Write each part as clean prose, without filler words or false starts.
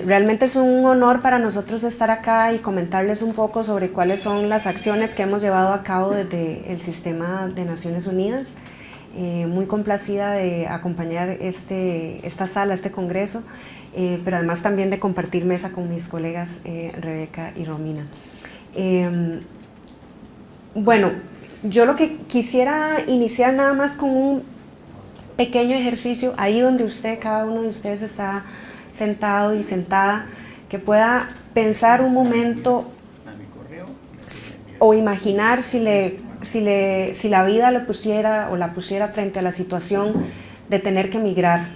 Realmente es un honor para nosotros estar acá y comentarles un poco sobre cuáles son las acciones que hemos llevado a cabo desde el sistema de Naciones Unidas. Muy complacida de acompañar esta sala, este congreso, pero además también de compartir mesa con mis colegas Rebeca y Romina. Bueno, yo lo que quisiera iniciar nada más con un pequeño ejercicio, ahí donde cada uno de ustedes está sentado y sentada, que pueda pensar un momento o imaginar si la vida lo pusiera o la pusiera frente a la situación de tener que emigrar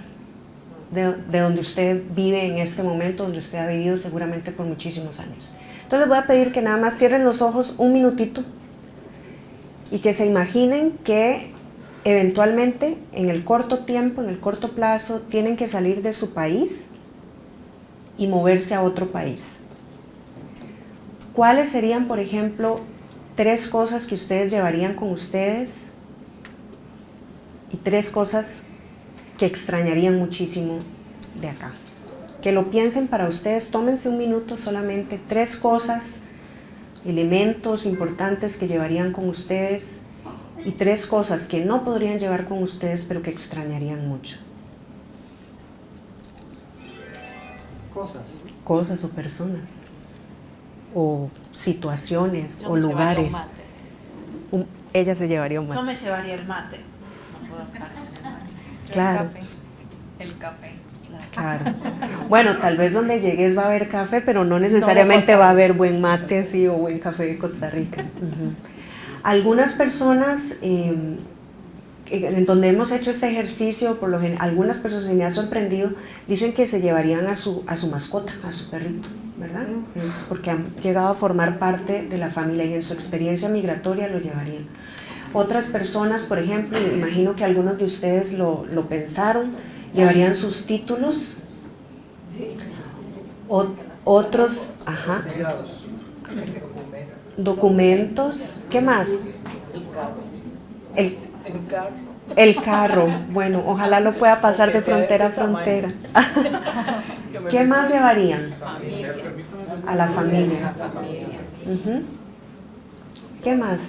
de donde usted vive en este momento, donde usted ha vivido seguramente por muchísimos años. Entonces les voy a pedir que nada más cierren los ojos un minutito y que se imaginen que eventualmente en el corto tiempo, en el corto plazo, tienen que salir de su país y moverse a otro país. ¿Cuáles serían, por ejemplo, 3 cosas que ustedes llevarían con ustedes y 3 cosas que extrañarían muchísimo de acá? Que lo piensen para ustedes, tómense un minuto solamente, 3 cosas, elementos importantes que llevarían con ustedes y 3 cosas que no podrían llevar con ustedes pero que extrañarían mucho. Cosas o personas o situaciones o lugares. Ella se llevaría un mate. Yo me llevaría el mate. No puedo estar sin el mate. Claro. El café. Claro. Bueno, tal vez donde llegues va a haber café, pero no necesariamente va a haber buen mate, sí, o buen café de Costa Rica. Algunas personas, en donde hemos hecho este ejercicio, algunas personas, y me ha sorprendido, dicen que se llevarían a su mascota, a su perrito, ¿verdad? Es porque han llegado a formar parte de la familia y en su experiencia migratoria lo llevarían. Otras personas, por ejemplo, imagino que algunos de ustedes lo pensaron, llevarían sus títulos. Otros, documentos. ¿Qué más? El carro. Bueno, ojalá lo pueda pasar de frontera a frontera. ¿Qué más llevarían? A la familia. ¿Qué más?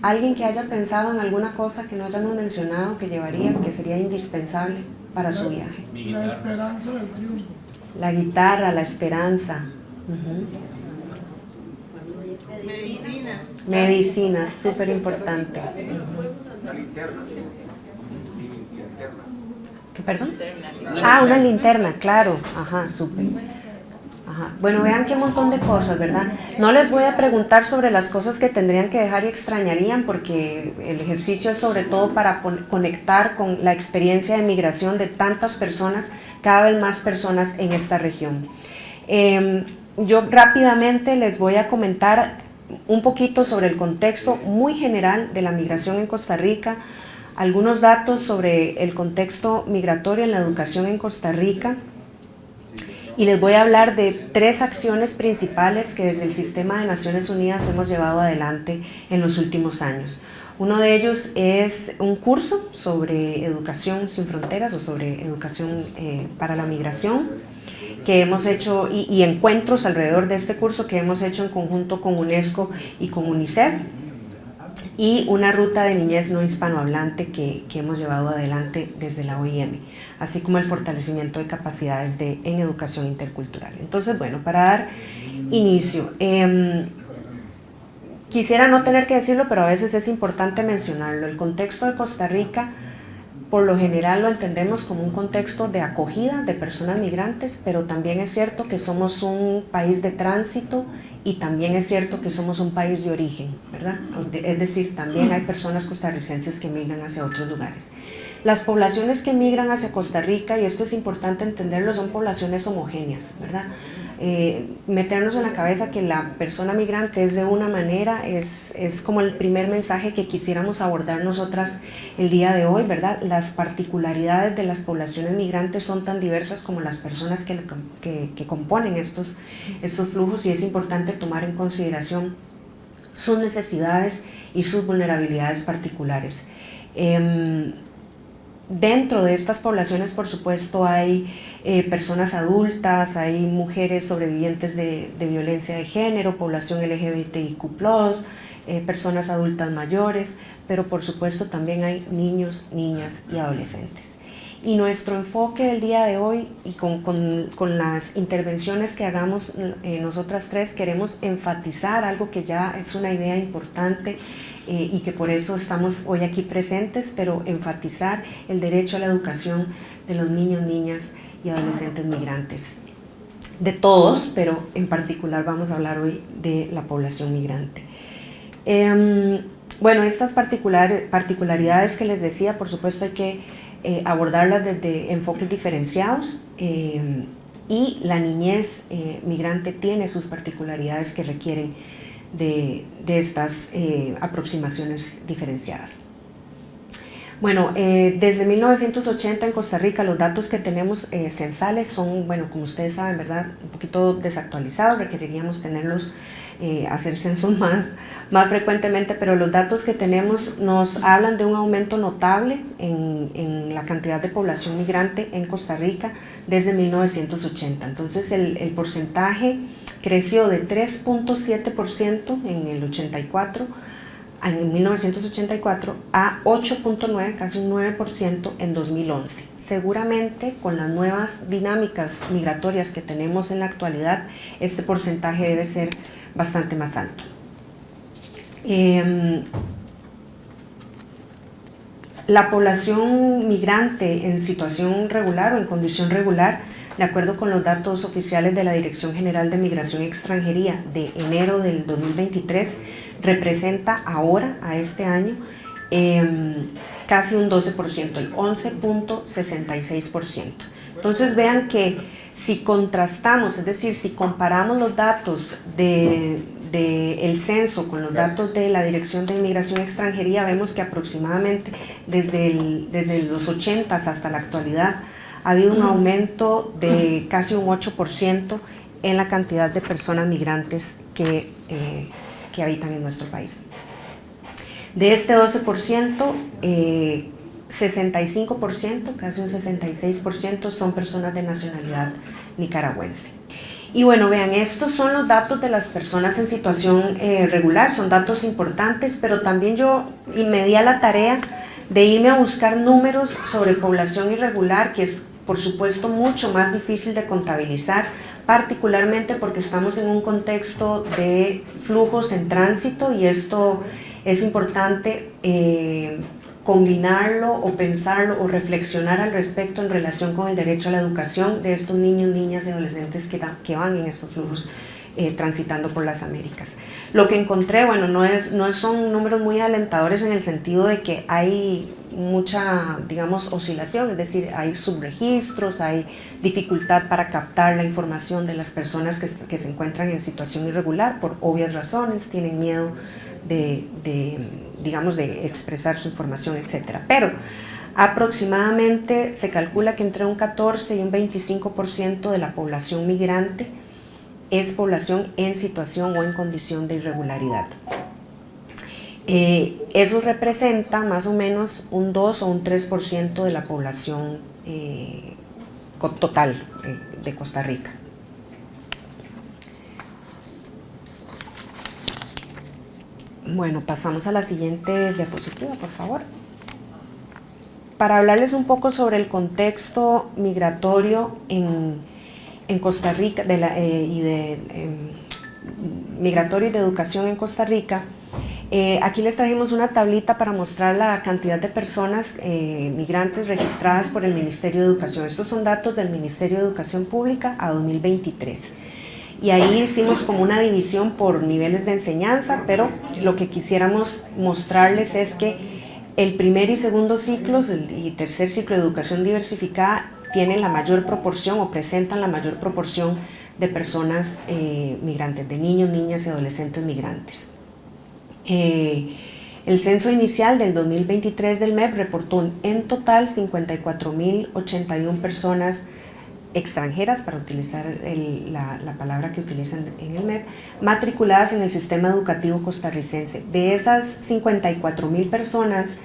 ¿Alguien que haya pensado en alguna cosa que no hayamos mencionado que llevaría, que sería indispensable para su viaje? La esperanza del triunfo. La guitarra, la esperanza. Medicinas, súper importante. ¿Qué, perdón? Una linterna, claro. Súper. Bueno, vean qué montón de cosas, ¿verdad? No les voy a preguntar sobre las cosas que tendrían que dejar y extrañarían, porque el ejercicio es sobre todo para conectar con la experiencia de migración de tantas personas, cada vez más personas en esta región. Yo rápidamente les voy a comentar un poquito sobre el contexto muy general de la migración en Costa Rica, algunos datos sobre el contexto migratorio en la educación en Costa Rica, y les voy a hablar de 3 acciones principales que desde el sistema de Naciones Unidas hemos llevado adelante en los últimos años. Uno de ellos es un curso sobre educación sin fronteras o sobre educación para la migración que hemos hecho y encuentros alrededor de este curso que hemos hecho en conjunto con UNESCO y con UNICEF, y una ruta de niñez no hispanohablante que hemos llevado adelante desde la OIM, así como el fortalecimiento de capacidades en educación intercultural. Entonces, bueno, para dar inicio, quisiera no tener que decirlo, pero a veces es importante mencionarlo. El contexto de Costa Rica, por lo general lo entendemos como un contexto de acogida de personas migrantes, pero también es cierto que somos un país de tránsito y también es cierto que somos un país de origen, ¿verdad? Es decir, también hay personas costarricenses que migran hacia otros lugares. Las poblaciones que migran hacia Costa Rica, y esto es importante entenderlo, son poblaciones homogéneas, ¿verdad? Meternos en la cabeza que la persona migrante es de una manera es como el primer mensaje que quisiéramos abordar nosotras el día de hoy, ¿verdad? Las particularidades de las poblaciones migrantes son tan diversas como las personas que componen estos flujos, y es importante tomar en consideración sus necesidades y sus vulnerabilidades particulares. Dentro de estas poblaciones, por supuesto, hay personas adultas, hay mujeres sobrevivientes de violencia de género, población LGBTIQ+, personas adultas mayores, pero por supuesto también hay niños, niñas y adolescentes. Y nuestro enfoque del día de hoy, y con las intervenciones que hagamos nosotras tres, queremos enfatizar algo que ya es una idea importante y que por eso estamos hoy aquí presentes, pero enfatizar el derecho a la educación de los niños, niñas y adolescentes migrantes. De todos, pero en particular vamos a hablar hoy de la población migrante. Bueno, estas particularidades que les decía, por supuesto hay que abordarlas desde enfoques diferenciados y la niñez migrante tiene sus particularidades que requieren de estas aproximaciones diferenciadas. Bueno, desde 1980 en Costa Rica los datos que tenemos censales son, bueno, como ustedes saben, ¿verdad?, un poquito desactualizados, requeriríamos tenerlos, hacer censos más frecuentemente, pero los datos que tenemos nos hablan de un aumento notable en la cantidad de población migrante en Costa Rica desde 1980. Entonces el porcentaje creció de 3.7% en el 84, en 1984 a 8.9, casi un 9% en 2011. Seguramente con las nuevas dinámicas migratorias que tenemos en la actualidad, este porcentaje debe ser bastante más alto. La población migrante en situación regular o en condición regular, de acuerdo con los datos oficiales de la Dirección General de Migración y Extranjería de enero del 2023, representa ahora, a este año, casi un 12%, el 11.66%. Entonces vean que si contrastamos, es decir, si comparamos los datos del censo con los datos de la Dirección de Inmigración y Extranjería, vemos que aproximadamente desde los 80 hasta la actualidad ha habido un aumento de casi un 8% en la cantidad de personas migrantes que habitan en nuestro país. De este 12%, 65%, casi un 66% son personas de nacionalidad nicaragüense. Y bueno, vean, estos son los datos de las personas en situación regular, son datos importantes, pero también yo me di a la tarea de irme a buscar números sobre población irregular, que es por supuesto mucho más difícil de contabilizar, particularmente porque estamos en un contexto de flujos en tránsito y esto es importante combinarlo o pensarlo o reflexionar al respecto en relación con el derecho a la educación de estos niños, niñas y adolescentes que van en estos flujos transitando por las Américas. Lo que encontré, bueno, no son números muy alentadores en el sentido de que hay mucha, digamos, oscilación, es decir, hay subregistros, hay dificultad para captar la información de las personas que se encuentran en situación irregular por obvias razones, tienen miedo digamos, de expresar su información, etc. Pero aproximadamente se calcula que entre un 14 y un 25% de la población migrante es población en situación o en condición de irregularidad. Eso representa más o menos un 2 o un 3% de la población total de Costa Rica. Bueno, pasamos a la siguiente diapositiva, por favor. Para hablarles un poco sobre el contexto migratorio en Costa Rica, migratorio y de educación en Costa Rica, aquí les trajimos una tablita para mostrar la cantidad de personas migrantes registradas por el Ministerio de Educación. Estos son datos del Ministerio de Educación Pública a 2023. Y ahí hicimos como una división por niveles de enseñanza, pero lo que quisiéramos mostrarles es que el primer y segundo ciclos y tercer ciclo de educación diversificada tienen la mayor proporción o presentan la mayor proporción de personas migrantes, de niños, niñas y adolescentes migrantes. El censo inicial del 2023 del MEP reportó en total 54.081 personas extranjeras, para utilizar la palabra que utilizan en el MEP, matriculadas en el sistema educativo costarricense. De esas 54.000 personas,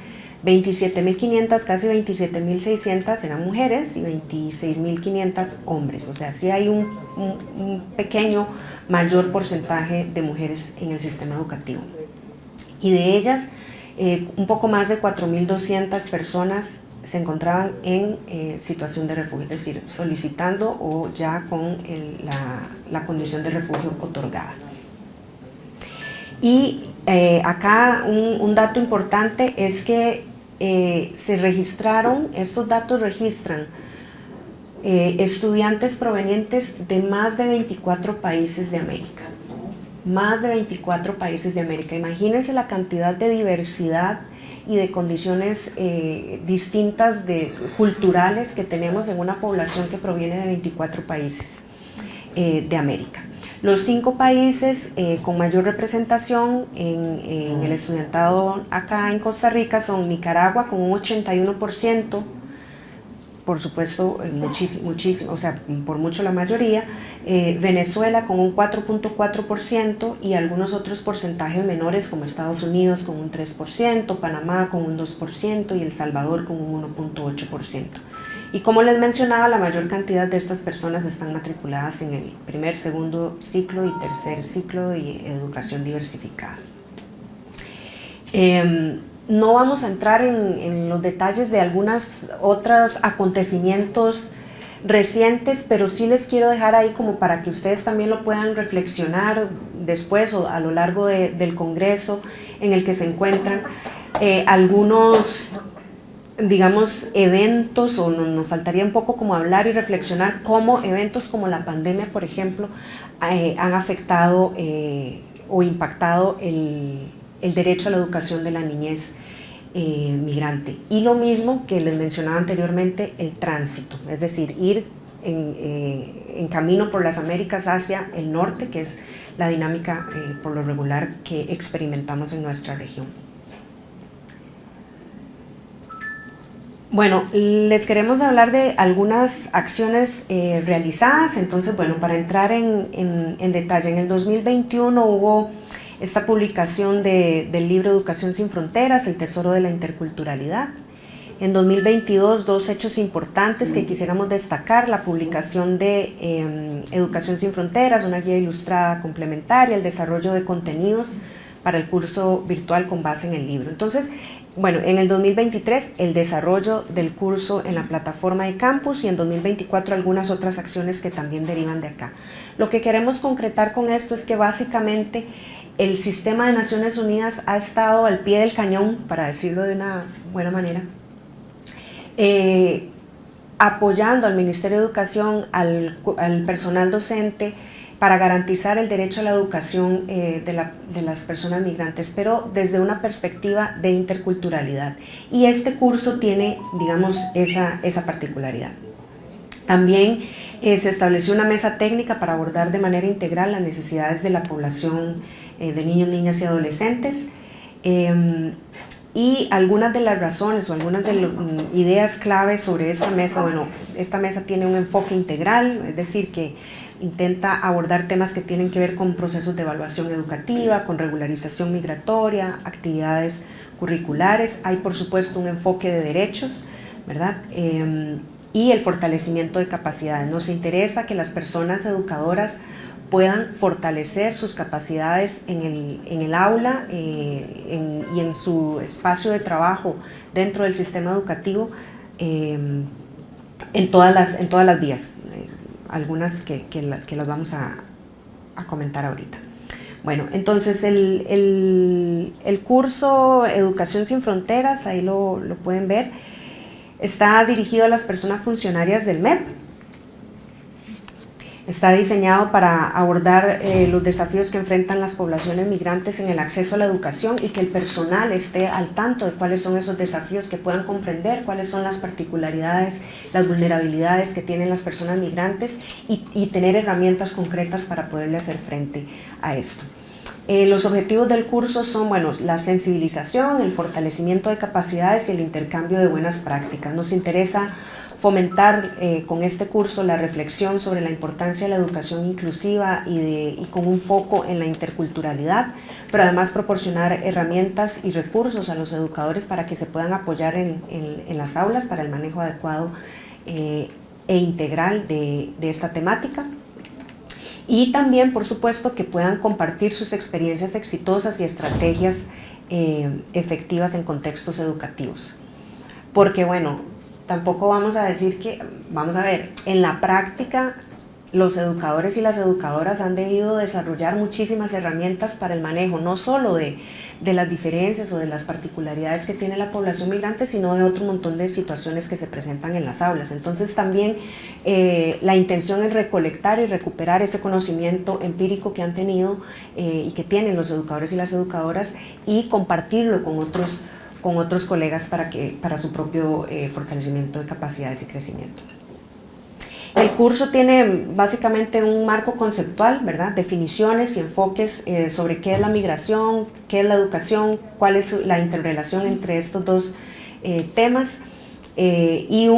27.500, casi 27.600 eran mujeres y 26.500 hombres. O sea, sí hay un pequeño mayor porcentaje de mujeres en el sistema educativo. Y de ellas, un poco más de 4.200 personas se encontraban en situación de refugio, es decir, solicitando o ya con la condición de refugio otorgada. Y acá un dato importante es que se registraron, estos datos registran estudiantes provenientes de más de 24 países de América. Más de 24 países de América. Imagínense la cantidad de diversidad y de condiciones distintas culturales que tenemos en una población que proviene de 24 países de América. Los 5 países con mayor representación en el estudiantado acá en Costa Rica son Nicaragua con un 81%, por supuesto muchísimo, o sea, por mucho la mayoría, Venezuela con un 4.4% y algunos otros porcentajes menores como Estados Unidos con un 3%, Panamá con un 2% y El Salvador con un 1.8%. Y como les mencionaba, la mayor cantidad de estas personas están matriculadas en el primer, segundo ciclo y tercer ciclo de educación diversificada. No vamos a entrar en los detalles de algunos otros acontecimientos recientes, pero sí les quiero dejar ahí como para que ustedes también lo puedan reflexionar después o a lo largo del congreso en el que se encuentran algunos, digamos, eventos, o nos faltaría un poco como hablar y reflexionar cómo eventos como la pandemia, por ejemplo, han afectado o impactado el derecho a la educación de la niñez migrante. Y lo mismo que les mencionaba anteriormente, el tránsito, es decir, ir en camino por las Américas hacia el norte, que es la dinámica por lo regular que experimentamos en nuestra región. Bueno, les queremos hablar de algunas acciones realizadas. Entonces, bueno, para entrar en detalle, en el 2021 hubo esta publicación del libro Educación sin Fronteras, el tesoro de la interculturalidad. En 2022, 2 hechos importantes que quisiéramos destacar: la publicación de Educación sin Fronteras, una guía ilustrada complementaria, el desarrollo de contenidos para el curso virtual con base en el libro. Entonces, bueno, en el 2023 el desarrollo del curso en la plataforma de campus y en 2024 algunas otras acciones que también derivan de acá. Lo que queremos concretar con esto es que básicamente el sistema de Naciones Unidas ha estado al pie del cañón, para decirlo de una buena manera, apoyando al Ministerio de Educación, al personal docente, para garantizar el derecho a la educación de las personas migrantes, pero desde una perspectiva de interculturalidad. Y este curso tiene, digamos, esa particularidad. También se estableció una mesa técnica para abordar de manera integral las necesidades de la población de niños, niñas y adolescentes. Y algunas de las razones o algunas de las ideas claves sobre esta mesa, bueno, esta mesa tiene un enfoque integral, es decir, que intenta abordar temas que tienen que ver con procesos de evaluación educativa, con regularización migratoria, actividades curriculares. Hay, por supuesto, un enfoque de derechos, ¿verdad? Y el fortalecimiento de capacidades. Nos interesa que las personas educadoras puedan fortalecer sus capacidades en el aula y en su espacio de trabajo dentro del sistema educativo en todas las vías, algunas que las vamos a comentar ahorita. Bueno, entonces el curso Educación sin Fronteras, ahí lo pueden ver, está dirigido a las personas funcionarias del MEP. Está diseñado para abordar los desafíos que enfrentan las poblaciones migrantes en el acceso a la educación y que el personal esté al tanto de cuáles son esos desafíos, que puedan comprender cuáles son las particularidades, las vulnerabilidades que tienen las personas migrantes y tener herramientas concretas para poderle hacer frente a esto. Los objetivos del curso son, bueno, la sensibilización, el fortalecimiento de capacidades y el intercambio de buenas prácticas. Nos interesa fomentar con este curso la reflexión sobre la importancia de la educación inclusiva y con un foco en la interculturalidad, pero además proporcionar herramientas y recursos a los educadores para que se puedan apoyar en las aulas para el manejo adecuado e integral de esta temática. Y también, por supuesto, que puedan compartir sus experiencias exitosas y estrategias efectivas en contextos educativos. Porque, bueno, tampoco vamos a decir que, vamos a ver, en la práctica los educadores y las educadoras han debido desarrollar muchísimas herramientas para el manejo, no solo de las diferencias o de las particularidades que tiene la población migrante, sino de otro montón de situaciones que se presentan en las aulas. Entonces también la intención es recolectar y recuperar ese conocimiento empírico que han tenido y que tienen los educadores y las educadoras y compartirlo con otros colegas para su propio fortalecimiento de capacidades y crecimiento. El curso tiene básicamente un marco conceptual, ¿verdad? Definiciones y enfoques sobre qué es la migración, qué es la educación, cuál es la interrelación entre estos dos temas y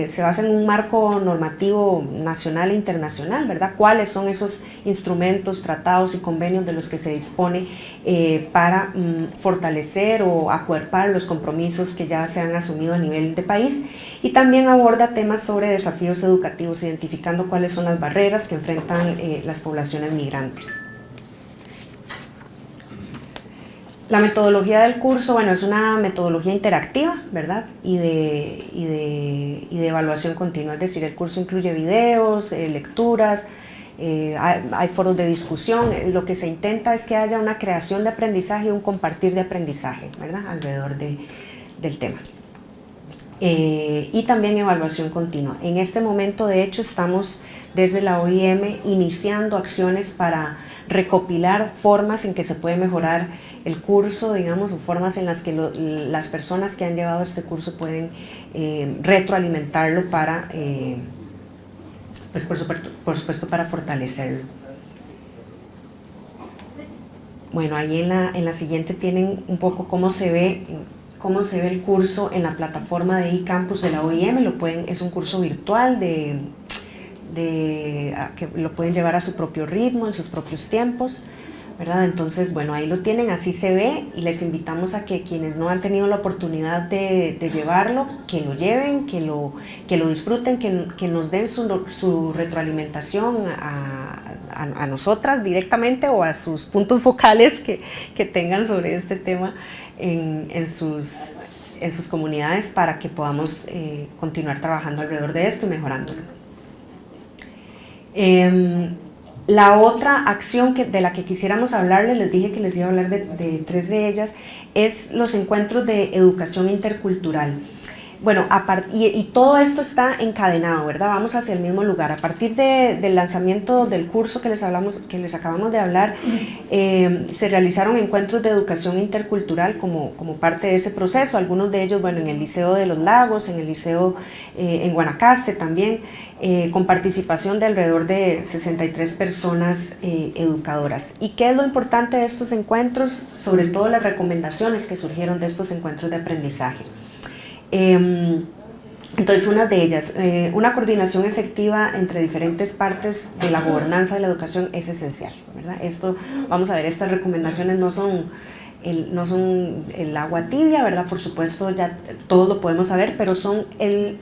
se basa en un marco normativo nacional e internacional, ¿verdad? Cuáles son esos instrumentos, tratados y convenios de los que se dispone para fortalecer o acuerpar los compromisos que ya se han asumido a nivel de país, y también aborda temas sobre desafíos educativos, identificando cuáles son las barreras que enfrentan las poblaciones migrantes. La metodología del curso, bueno, es una metodología interactiva, ¿verdad? Y de evaluación continua, es decir, el curso incluye videos, lecturas, hay foros de discusión. Lo que se intenta es que haya una creación de aprendizaje y un compartir de aprendizaje, ¿verdad? Alrededor del tema. Y también evaluación continua. En este momento, de hecho, estamos desde la OIM iniciando acciones para recopilar formas en que se puede mejorar el curso, digamos, o formas en las que las personas que han llevado este curso pueden retroalimentarlo para, pues por supuesto, para fortalecerlo. Bueno, ahí en la siguiente tienen un poco cómo se ve el curso en la plataforma de eCampus de la OIM. Es un curso virtual que lo pueden llevar a su propio ritmo, en sus propios tiempos, ¿verdad? Entonces, bueno, ahí lo tienen, así se ve, y les invitamos a que quienes no han tenido la oportunidad de llevarlo, que lo lleven, que lo disfruten, que nos den su retroalimentación a nosotras directamente o a sus puntos focales que tengan sobre este tema en sus comunidades, para que podamos continuar trabajando alrededor de esto y mejorándolo. La otra acción de la que quisiéramos hablarles, les dije que les iba a hablar de 3 de ellas, es los encuentros de educación intercultural. Bueno, y todo esto está encadenado, ¿verdad? Vamos hacia el mismo lugar. A partir del lanzamiento del curso que les acabamos de hablar, se realizaron encuentros de educación intercultural como parte de ese proceso. Algunos de ellos, bueno, en el Liceo de los Lagos, en el Liceo en Guanacaste también, con participación de alrededor de 63 personas educadoras. ¿Y qué es lo importante de estos encuentros? Sobre todo las recomendaciones que surgieron de estos encuentros de aprendizaje. Entonces, una de ellas, una coordinación efectiva entre diferentes partes de la gobernanza de la educación es esencial, ¿verdad? Esto, vamos a ver, estas recomendaciones no son el agua tibia, ¿verdad? Por supuesto, ya todos lo podemos saber, pero son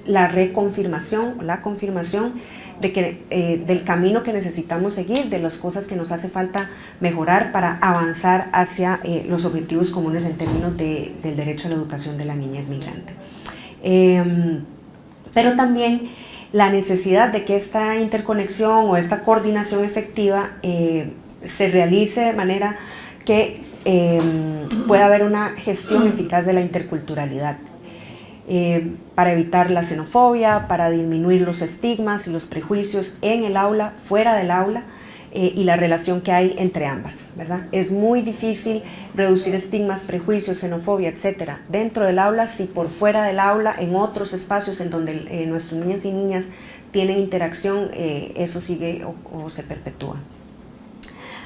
la confirmación de que, del camino que necesitamos seguir, de las cosas que nos hace falta mejorar para avanzar hacia los objetivos comunes en términos del derecho a la educación de la niñez migrante. Pero también la necesidad de que esta interconexión o esta coordinación efectiva se realice de manera que pueda haber una gestión eficaz de la interculturalidad, para evitar la xenofobia, para disminuir los estigmas y los prejuicios en el aula, fuera del aula, y la relación que hay entre ambas, ¿verdad? Es muy difícil reducir estigmas, prejuicios, xenofobia, etcétera, dentro del aula, si por fuera del aula, en otros espacios en donde nuestros niños y niñas tienen interacción, eso sigue o se perpetúa.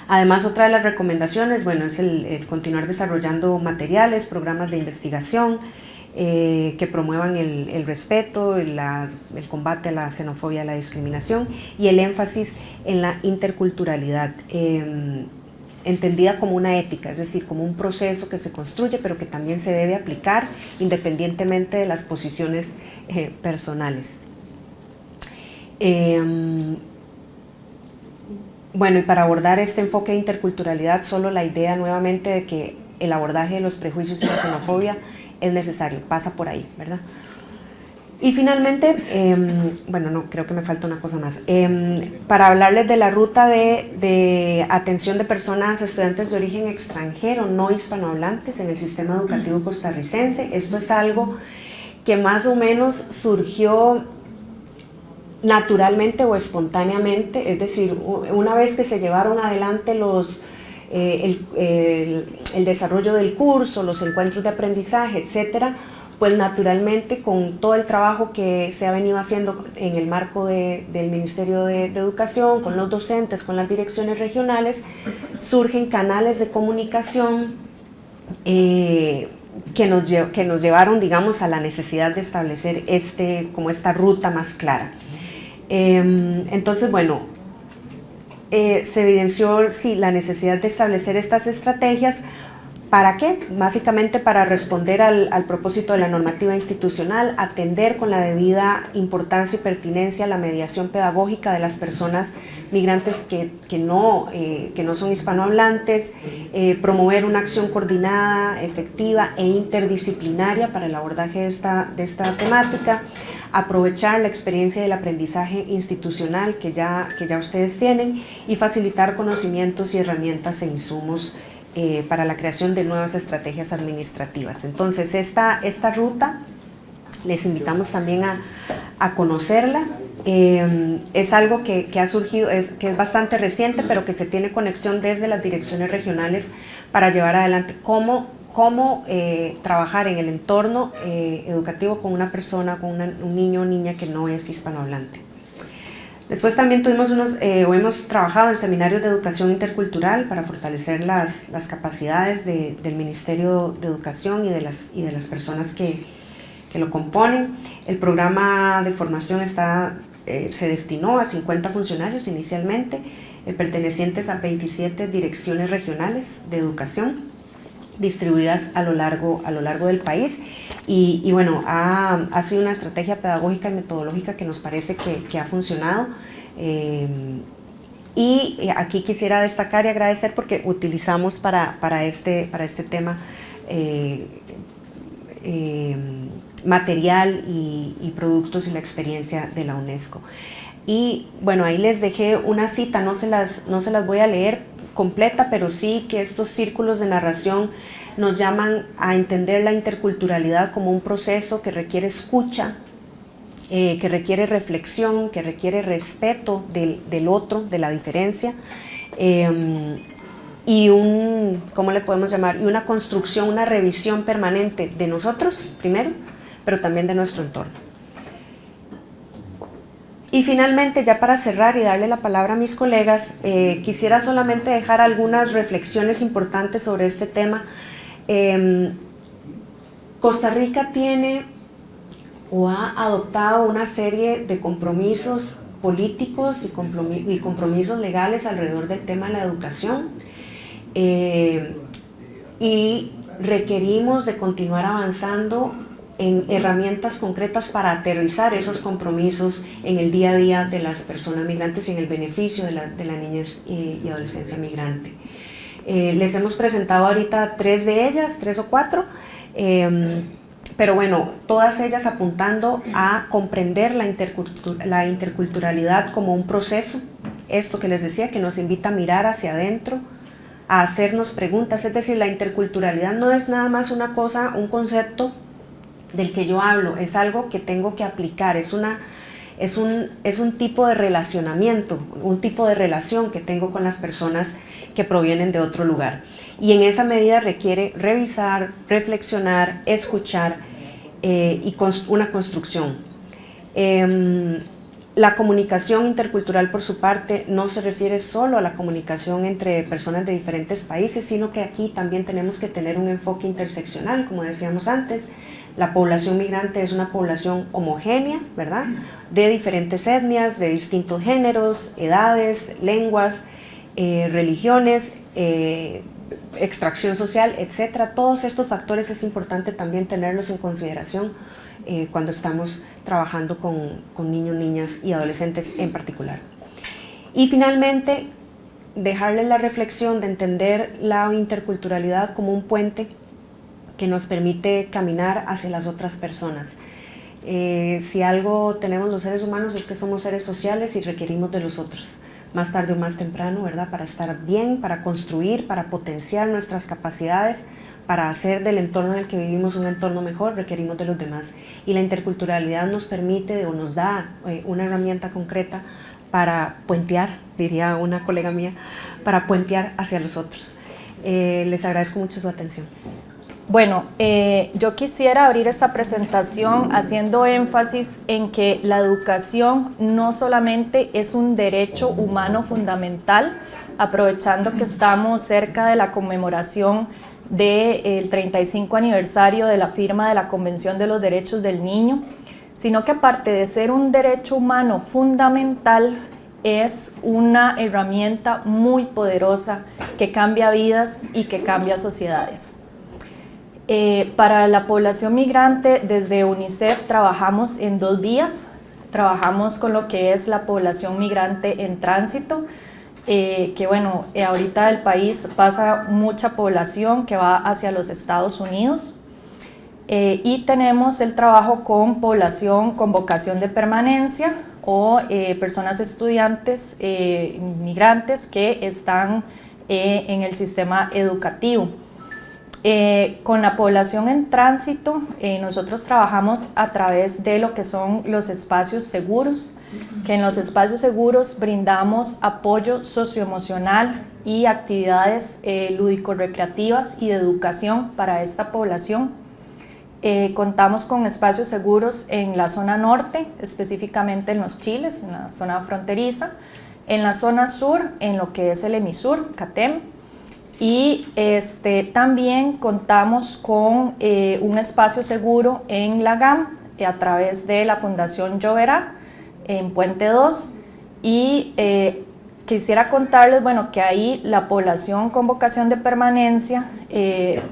Además, otra de las recomendaciones, bueno, es el continuar desarrollando materiales, programas de investigación que promuevan el respeto, el combate a la xenofobia, a la discriminación y el énfasis en la interculturalidad, entendida como una ética, es decir, como un proceso que se construye, pero que también se debe aplicar independientemente de las posiciones personales. Bueno, y para abordar este enfoque de interculturalidad, solo la idea nuevamente de que el abordaje de los prejuicios y la xenofobia es necesario, pasa por ahí, ¿verdad? Y finalmente, bueno, no, creo que me falta una cosa más. Para hablarles de la ruta de atención de personas, estudiantes de origen extranjero, no hispanohablantes en el sistema educativo costarricense. Esto es algo que más o menos surgió naturalmente o espontáneamente, es decir, una vez que se llevaron adelante el desarrollo del curso, los encuentros de aprendizaje, etcétera, pues naturalmente con todo el trabajo que se ha venido haciendo en el marco del Ministerio de Educación, con los docentes, con las direcciones regionales, surgen canales de comunicación que nos llevaron, digamos, a la necesidad de establecer como esta ruta más clara. Entonces, bueno, se evidenció sí, la necesidad de establecer estas estrategias. ¿Para qué? Básicamente para responder al propósito de la normativa institucional, atender con la debida importancia y pertinencia la mediación pedagógica de las personas migrantes que no son hispanohablantes, promover una acción coordinada, efectiva e interdisciplinaria para el abordaje de esta temática, aprovechar la experiencia del aprendizaje institucional que ya ustedes tienen y facilitar conocimientos y herramientas e insumos para la creación de nuevas estrategias administrativas. Entonces, esta ruta les invitamos también a conocerla. Es algo que ha surgido, que es bastante reciente, pero que se tiene conexión desde las direcciones regionales para llevar adelante cómo trabajar en el entorno educativo con una persona, con un niño o niña que no es hispanohablante. Después también hemos trabajado en seminarios de educación intercultural para fortalecer las capacidades del Ministerio de Educación y de las personas que lo componen. El programa de formación se destinó a 50 funcionarios inicialmente, pertenecientes a 27 direcciones regionales de educación, distribuidas a lo largo del país y bueno, ha sido una estrategia pedagógica y metodológica que nos parece que ha funcionado y aquí quisiera destacar y agradecer porque utilizamos para este tema material y productos y la experiencia de la UNESCO. Y bueno, ahí les dejé una cita, no se las voy a leer completa, pero sí que estos círculos de narración nos llaman a entender la interculturalidad como un proceso que requiere escucha, que requiere reflexión, que requiere respeto del otro, de la diferencia, y ¿cómo le podemos llamar? Y una construcción, una revisión permanente de nosotros primero, pero también de nuestro entorno. Y finalmente, ya para cerrar y darle la palabra a mis colegas, quisiera solamente dejar algunas reflexiones importantes sobre este tema. Costa Rica tiene o ha adoptado una serie de compromisos políticos y compromisos legales alrededor del tema de la educación y requerimos de continuar avanzando en herramientas concretas para aterrizar esos compromisos en el día a día de las personas migrantes y en el beneficio de la niñez y adolescencia migrante. Les hemos presentado ahorita 3 de ellas, 3 o 4, pero bueno, todas ellas apuntando a comprender la interculturalidad como un proceso, esto que les decía, que nos invita a mirar hacia adentro, a hacernos preguntas, es decir, la interculturalidad no es nada más una cosa, un concepto del que yo hablo, es algo que tengo que aplicar, es un tipo de relacionamiento, un tipo de relación que tengo con las personas que provienen de otro lugar. Y en esa medida requiere revisar, reflexionar, escuchar y una construcción. La comunicación intercultural, por su parte, no se refiere solo a la comunicación entre personas de diferentes países, sino que aquí también tenemos que tener un enfoque interseccional, como decíamos antes. La población migrante es una población homogénea, ¿verdad? De diferentes etnias, de distintos géneros, edades, lenguas, religiones, extracción social, etc. Todos estos factores es importante también tenerlos en consideración cuando estamos trabajando con niños, niñas y adolescentes en particular. Y finalmente, dejarles la reflexión de entender la interculturalidad como un puente que nos permite caminar hacia las otras personas. Si algo tenemos los seres humanos es que somos seres sociales y requerimos de los otros, más tarde o más temprano, ¿verdad? Para estar bien, para construir, para potenciar nuestras capacidades, para hacer del entorno en el que vivimos un entorno mejor, requerimos de los demás. Y la interculturalidad nos permite o nos da una herramienta concreta para puentear, diría una colega mía, para puentear hacia los otros. Les agradezco mucho su atención. Bueno, yo quisiera abrir esta presentación haciendo énfasis en que la educación no solamente es un derecho humano fundamental, aprovechando que estamos cerca de la conmemoración del 35 aniversario de la firma de la Convención de los Derechos del Niño, sino que aparte de ser un derecho humano fundamental, es una herramienta muy poderosa que cambia vidas y que cambia sociedades. Para la población migrante, desde UNICEF trabajamos en 2 vías. Trabajamos con lo que es la población migrante en tránsito, que bueno, ahorita el país pasa mucha población que va hacia los Estados Unidos. Y tenemos el trabajo con población con vocación de permanencia o personas estudiantes migrantes que están en el sistema educativo. Con la población en tránsito, nosotros trabajamos a través de lo que son los espacios seguros, que en los espacios seguros brindamos apoyo socioemocional y actividades lúdico-recreativas y de educación para esta población. Contamos con espacios seguros en la zona norte, específicamente en Los Chiles, en la zona fronteriza, en la zona sur, en lo que es el Hemisur, CATEM, y también contamos con un espacio seguro en la GAM a través de la Fundación Lloverá en Puente 2, y quisiera contarles, bueno, que ahí la población con vocación de permanencia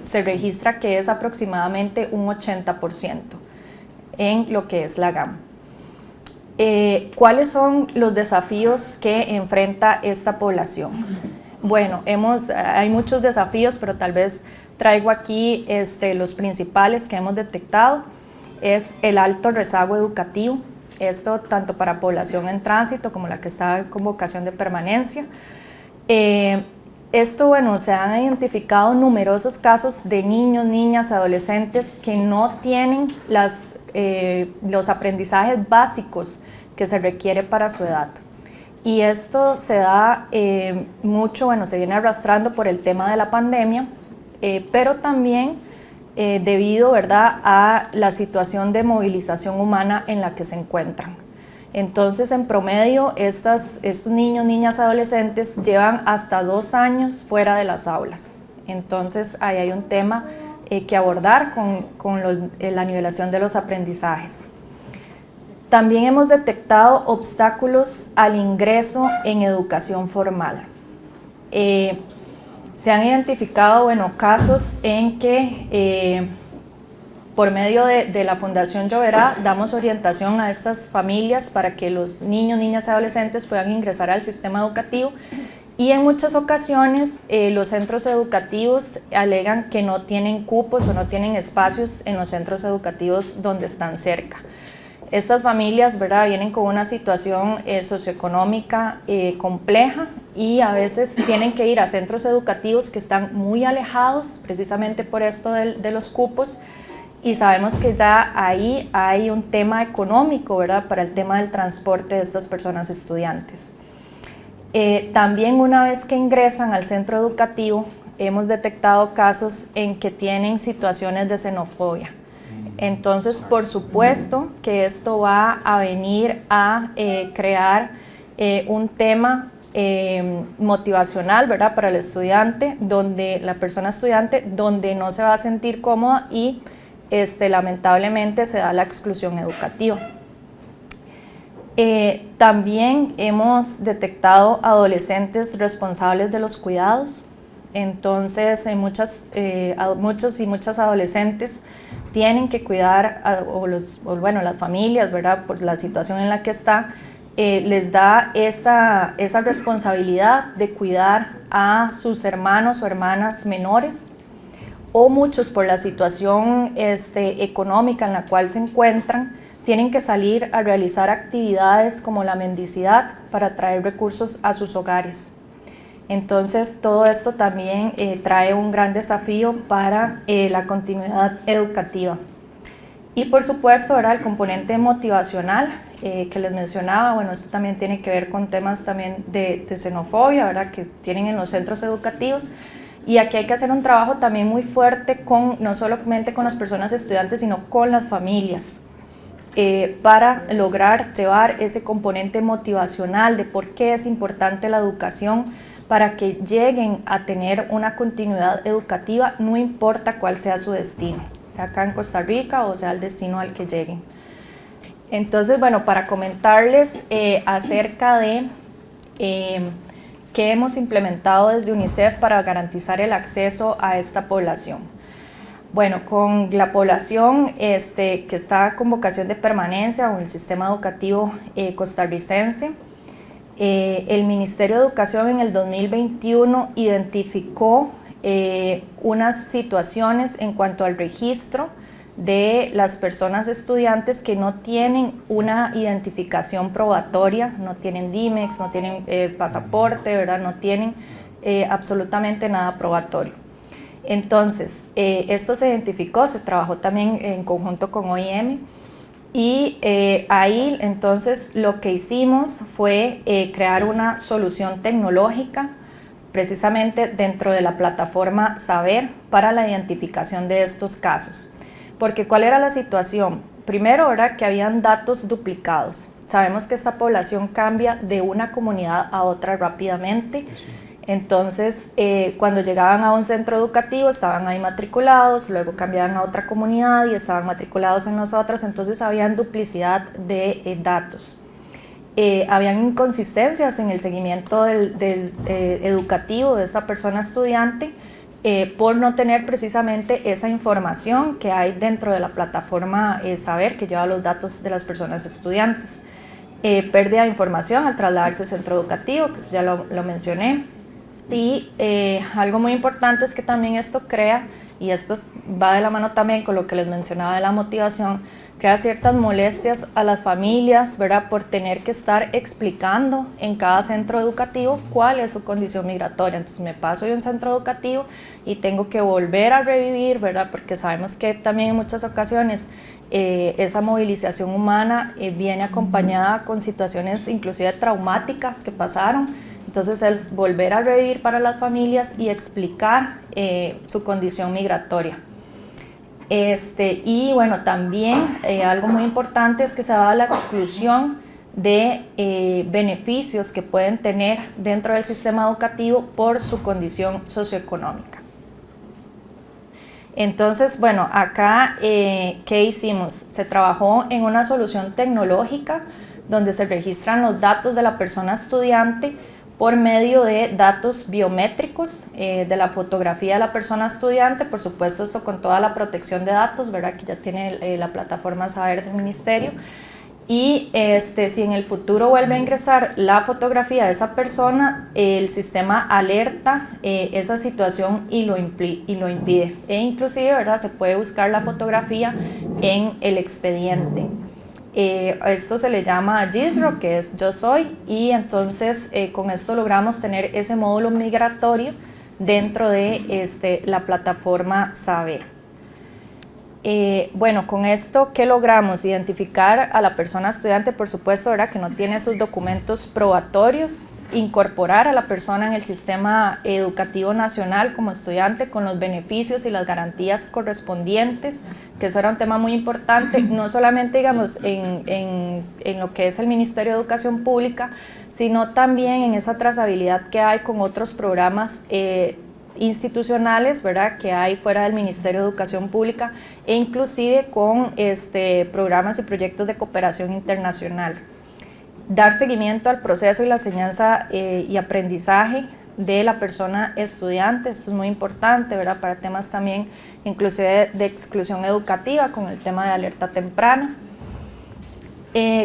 se registra que es aproximadamente un 80% en lo que es la GAM. ¿Cuáles son los desafíos que enfrenta esta población? Bueno, hay muchos desafíos, pero tal vez traigo aquí los principales que hemos detectado. Es el alto rezago educativo, esto tanto para población en tránsito como la que está con vocación de permanencia. Bueno, se han identificado numerosos casos de niños, niñas, adolescentes que no tienen los aprendizajes básicos que se requiere para su edad. Y esto se da mucho, bueno, se viene arrastrando por el tema de la pandemia, pero también debido, ¿verdad?, a la situación de movilización humana en la que se encuentran. Entonces, en promedio, estos niños, niñas, adolescentes llevan hasta 2 años fuera de las aulas. Entonces, ahí hay un tema que abordar con la nivelación de los aprendizajes. También hemos detectado obstáculos al ingreso en educación formal. Se han identificado, bueno, casos en que por medio de la Fundación Lloverá damos orientación a estas familias para que los niños, niñas y adolescentes puedan ingresar al sistema educativo, y en muchas ocasiones los centros educativos alegan que no tienen cupos o no tienen espacios en los centros educativos donde están cerca. Estas familias, ¿verdad?, vienen con una situación socioeconómica compleja, y a veces tienen que ir a centros educativos que están muy alejados precisamente por esto de los cupos, y sabemos que ya ahí hay un tema económico, ¿verdad?, para el tema del transporte de estas personas estudiantes. También una vez que ingresan al centro educativo, hemos detectado casos en que tienen situaciones de xenofobia. Entonces, por supuesto que esto va a venir a crear un tema motivacional, ¿verdad?, para el estudiante, donde la persona estudiante, donde no se va a sentir cómoda y lamentablemente se da la exclusión educativa. También hemos detectado adolescentes responsables de los cuidados. Entonces, muchos y muchas adolescentes tienen que cuidar, las familias, ¿verdad?, por la situación en la que está, les da esa responsabilidad de cuidar a sus hermanos o hermanas menores, o muchos por la situación económica en la cual se encuentran, tienen que salir a realizar actividades como la mendicidad para traer recursos a sus hogares. Entonces, todo esto también trae un gran desafío para la continuidad educativa. Y por supuesto, ahora el componente motivacional que les mencionaba, bueno, esto también tiene que ver con temas también de xenofobia, ¿verdad?, que tienen en los centros educativos. Y aquí hay que hacer un trabajo también muy fuerte no solamente con las personas estudiantes, sino con las familias, para lograr llevar ese componente motivacional de por qué es importante la educación, para que lleguen a tener una continuidad educativa, no importa cuál sea su destino, sea acá en Costa Rica o sea el destino al que lleguen. Entonces, bueno, para comentarles acerca de qué hemos implementado desde UNICEF para garantizar el acceso a esta población. Bueno, con la población que está con vocación de permanencia o en el sistema educativo costarricense, el Ministerio de Educación en el 2021 identificó unas situaciones en cuanto al registro de las personas estudiantes que no tienen una identificación probatoria, no tienen DIMEX, no tienen pasaporte, ¿verdad?, no tienen absolutamente nada probatorio. Entonces, esto se identificó, se trabajó también en conjunto con OIM, y ahí entonces lo que hicimos fue crear una solución tecnológica precisamente dentro de la plataforma Saber para la identificación de estos casos. Porque ¿cuál era la situación? Primero era que habían datos duplicados. Sabemos que esta población cambia de una comunidad a otra rápidamente. Entonces, cuando llegaban a un centro educativo estaban ahí matriculados, luego cambiaban a otra comunidad y estaban matriculados en las otras, entonces habían duplicidad de datos. Habían inconsistencias en el seguimiento del educativo de esta persona estudiante por no tener precisamente esa información que hay dentro de la plataforma Saber, que lleva los datos de las personas estudiantes. Pérdida de información al trasladarse al centro educativo, que eso ya lo mencioné. Y algo muy importante es que también esto crea, y esto va de la mano también con lo que les mencionaba de la motivación, crea ciertas molestias a las familias, ¿verdad?, por tener que estar explicando en cada centro educativo cuál es su condición migratoria. Entonces me paso de un centro educativo y tengo que volver a revivir, ¿verdad?, porque sabemos que también en muchas ocasiones esa movilización humana viene acompañada con situaciones inclusive traumáticas que pasaron. Entonces es volver a revivir para las familias y explicar su condición migratoria. Y bueno, también algo muy importante es que se da la exclusión de beneficios que pueden tener dentro del sistema educativo por su condición socioeconómica. Entonces, bueno, acá, ¿qué hicimos? Se trabajó en una solución tecnológica donde se registran los datos de la persona estudiante por medio de datos biométricos, de la fotografía de la persona estudiante, por supuesto esto con toda la protección de datos, ¿verdad?, que ya tiene la plataforma Saber del Ministerio. Y si en el futuro vuelve a ingresar la fotografía de esa persona, el sistema alerta esa situación y lo impide. E inclusive, ¿verdad?, se puede buscar la fotografía en el expediente. Esto se le llama GISRO, que es Yo Soy, y entonces con esto logramos tener ese módulo migratorio dentro de la plataforma Saber. Bueno, con esto, ¿qué logramos? Identificar a la persona estudiante, por supuesto, ¿verdad?, que no tiene sus documentos probatorios, incorporar a la persona en el sistema educativo nacional como estudiante con los beneficios y las garantías correspondientes, que eso era un tema muy importante, no solamente digamos en lo que es el Ministerio de Educación Pública, sino también en esa trazabilidad que hay con otros programas institucionales, ¿verdad?, que hay fuera del Ministerio de Educación Pública e inclusive con programas y proyectos de cooperación internacional. Dar seguimiento al proceso y la enseñanza y aprendizaje de la persona estudiante, esto es muy importante, ¿verdad?, para temas también inclusive de exclusión educativa con el tema de alerta temprana.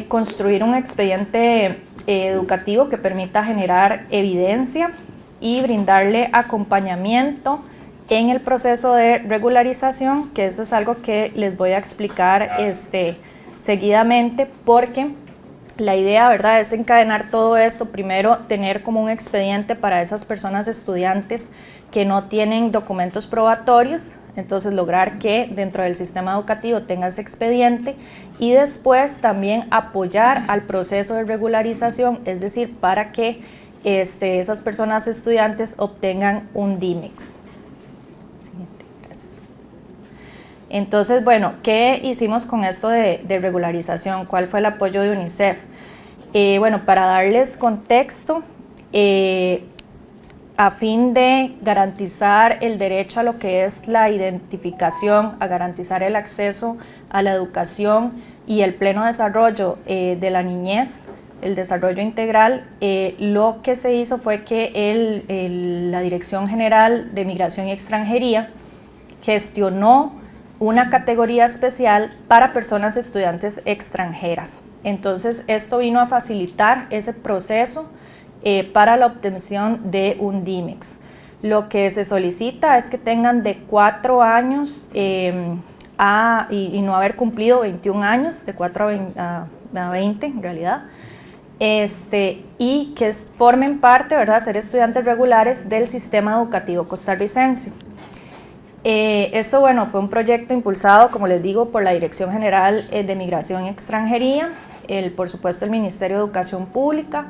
Construir un expediente educativo que permita generar evidencia y brindarle acompañamiento en el proceso de regularización, que eso es algo que les voy a explicar seguidamente, porque la idea, ¿verdad?, es encadenar todo esto. Primero, tener como un expediente para esas personas estudiantes que no tienen documentos probatorios, entonces lograr que dentro del sistema educativo tenga ese expediente, y después también apoyar al proceso de regularización, es decir, para que esas personas estudiantes obtengan un DIMEX. Siguiente, gracias. Entonces, bueno, ¿qué hicimos con esto de regularización? ¿Cuál fue el apoyo de UNICEF? Bueno, para darles contexto, a fin de garantizar el derecho a lo que es la identificación, a garantizar el acceso a la educación y el pleno desarrollo de la niñez, el desarrollo integral, lo que se hizo fue que la Dirección General de Migración y Extranjería gestionó una categoría especial para personas estudiantes extranjeras. Entonces, esto vino a facilitar ese proceso para la obtención de un DIMEX. Lo que se solicita es que tengan de 4 años y no haber cumplido 21 años, de 4 a 20 en realidad, y que formen parte, ¿verdad?, ser estudiantes regulares del sistema educativo costarricense. Esto, bueno, fue un proyecto impulsado, como les digo, por la Dirección General de Migración y Extranjería, por supuesto el Ministerio de Educación Pública,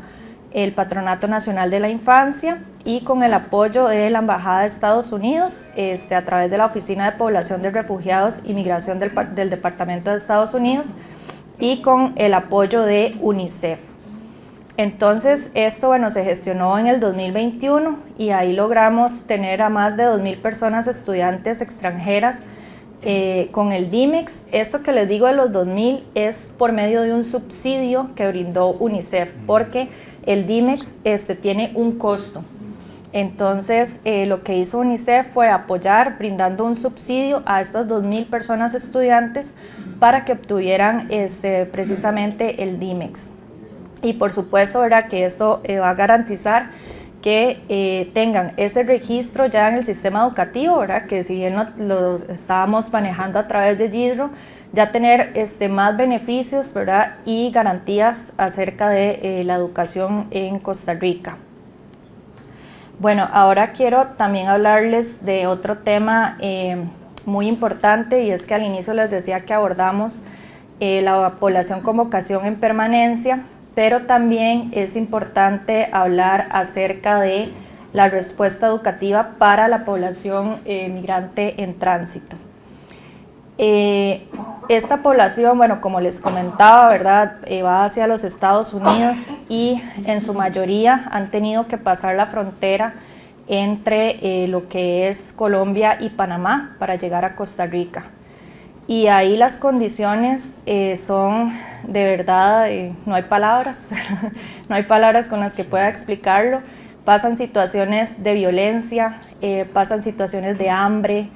el Patronato Nacional de la Infancia y con el apoyo de la Embajada de Estados Unidos a través de la Oficina de Población de Refugiados y Migración del Departamento de Estados Unidos y con el apoyo de UNICEF. Entonces, esto, bueno, se gestionó en el 2021 y ahí logramos tener a más de 2.000 personas estudiantes extranjeras con el DIMEX. Esto que les digo de los 2.000 es por medio de un subsidio que brindó UNICEF, porque el DIMEX tiene un costo. Entonces, lo que hizo UNICEF fue apoyar brindando un subsidio a estas 2.000 personas estudiantes para que obtuvieran precisamente el DIMEX. Y por supuesto, ¿verdad?, que esto va a garantizar que tengan ese registro ya en el sistema educativo, ¿verdad?, que si bien lo estábamos manejando a través de GIDRO, ya tener más beneficios, ¿verdad?, y garantías acerca de la educación en Costa Rica. Bueno, ahora quiero también hablarles de otro tema muy importante, y es que al inicio les decía que abordamos la población con vocación en permanencia, pero también es importante hablar acerca de la respuesta educativa para la población migrante en tránsito. Esta población, bueno, como les comentaba, ¿verdad?, va hacia los Estados Unidos y en su mayoría han tenido que pasar la frontera entre lo que es Colombia y Panamá para llegar a Costa Rica. Y ahí las condiciones son de verdad, no hay palabras, no hay palabras con las que pueda explicarlo. Pasan situaciones de violencia, pasan situaciones de hambre,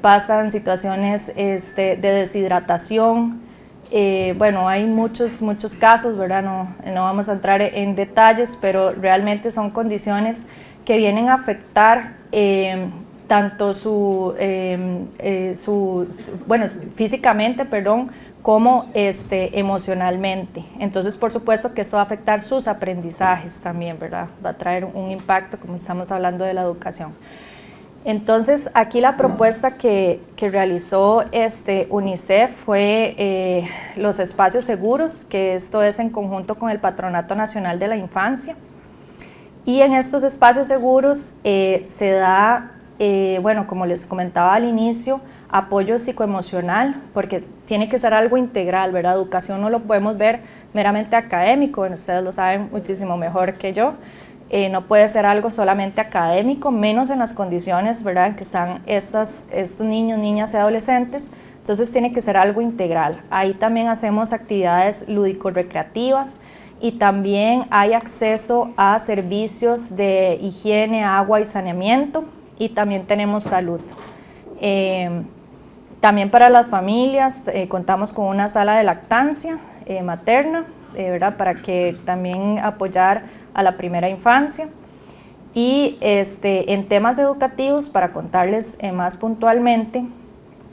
pasan situaciones de deshidratación. Bueno, hay muchos casos, ¿verdad? No vamos a entrar en detalles, pero realmente son condiciones que vienen a afectar tanto físicamente, como emocionalmente. Entonces, por supuesto que esto va a afectar sus aprendizajes también, ¿verdad? Va a traer un impacto, como estamos hablando de la educación. Entonces, aquí la propuesta que realizó UNICEF fue los espacios seguros, que esto es en conjunto con el Patronato Nacional de la Infancia. Y en estos espacios seguros se da, bueno, como les comentaba al inicio, apoyo psicoemocional, porque tiene que ser algo integral, ¿verdad? Educación no lo podemos ver meramente académico, bueno, ustedes lo saben muchísimo mejor que yo. No puede ser algo solamente académico, menos en las condiciones, ¿verdad?, en que están estos niños, niñas y adolescentes. Entonces tiene que ser algo integral. Ahí también hacemos actividades lúdico-recreativas y también hay acceso a servicios de higiene, agua y saneamiento, y también tenemos salud. También para las familias contamos con una sala de lactancia materna, ¿verdad?, para que también apoyar a la primera infancia. Y en temas educativos, para contarles más puntualmente,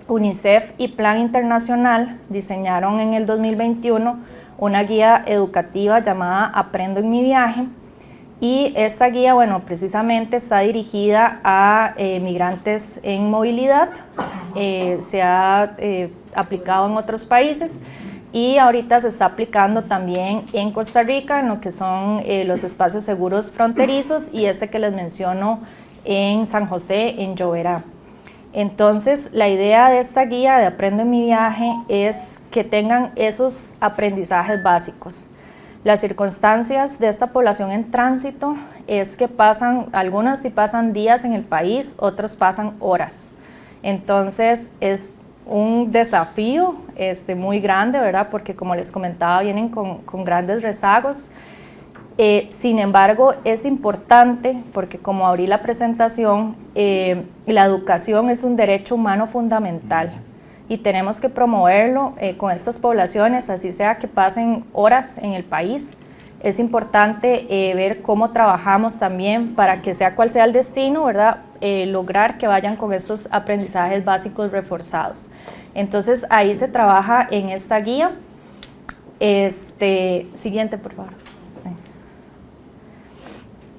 UNICEF y Plan Internacional diseñaron en el 2021 una guía educativa llamada Aprendo en mi viaje, y esta guía, bueno, precisamente está dirigida a migrantes en movilidad, se ha aplicado en otros países y ahorita se está aplicando también en Costa Rica, en lo que son los espacios seguros fronterizos, y que les menciono en San José, en Llobera. Entonces, la idea de esta guía de Aprendo en mi viaje es que tengan esos aprendizajes básicos. Las circunstancias de esta población en tránsito es que algunas sí pasan días en el país, otras pasan horas. Entonces, es un desafío muy grande, ¿verdad? Porque, como les comentaba, vienen con grandes rezagos. Sin embargo, es importante porque, como abrí la presentación, la educación es un derecho humano fundamental y tenemos que promoverlo con estas poblaciones, así sea que pasen horas en el país. Es importante ver cómo trabajamos también para que sea cual sea el destino, ¿verdad?, lograr que vayan con estos aprendizajes básicos reforzados. Entonces, ahí se trabaja en esta guía. Siguiente, por favor.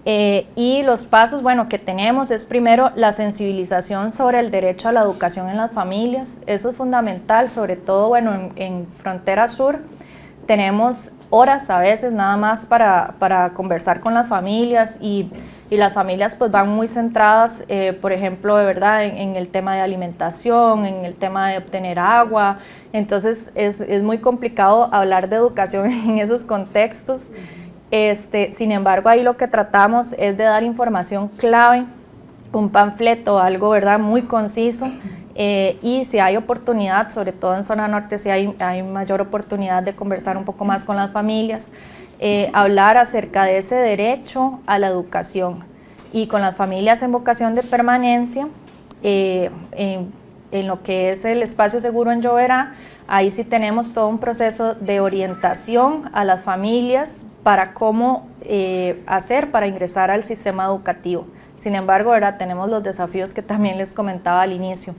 Y los pasos, bueno, que tenemos es primero la sensibilización sobre el derecho a la educación en las familias. Eso es fundamental, sobre todo, bueno, en Frontera Sur tenemos horas a veces nada más para conversar con las familias, y las familias pues van muy centradas, por ejemplo, de verdad, en el tema de alimentación, en el tema de obtener agua. Entonces es muy complicado hablar de educación en esos contextos. Sin embargo, ahí lo que tratamos es de dar información clave, un panfleto, algo, ¿verdad?, muy conciso, y si hay oportunidad, sobre todo en zona norte, si hay mayor oportunidad de conversar un poco más con las familias, hablar acerca de ese derecho a la educación. Y con las familias en vocación de permanencia, en lo que es el espacio seguro en Llobera, ahí sí tenemos todo un proceso de orientación a las familias para cómo hacer para ingresar al sistema educativo. Sin embargo, ¿verdad?, tenemos los desafíos que también les comentaba al inicio.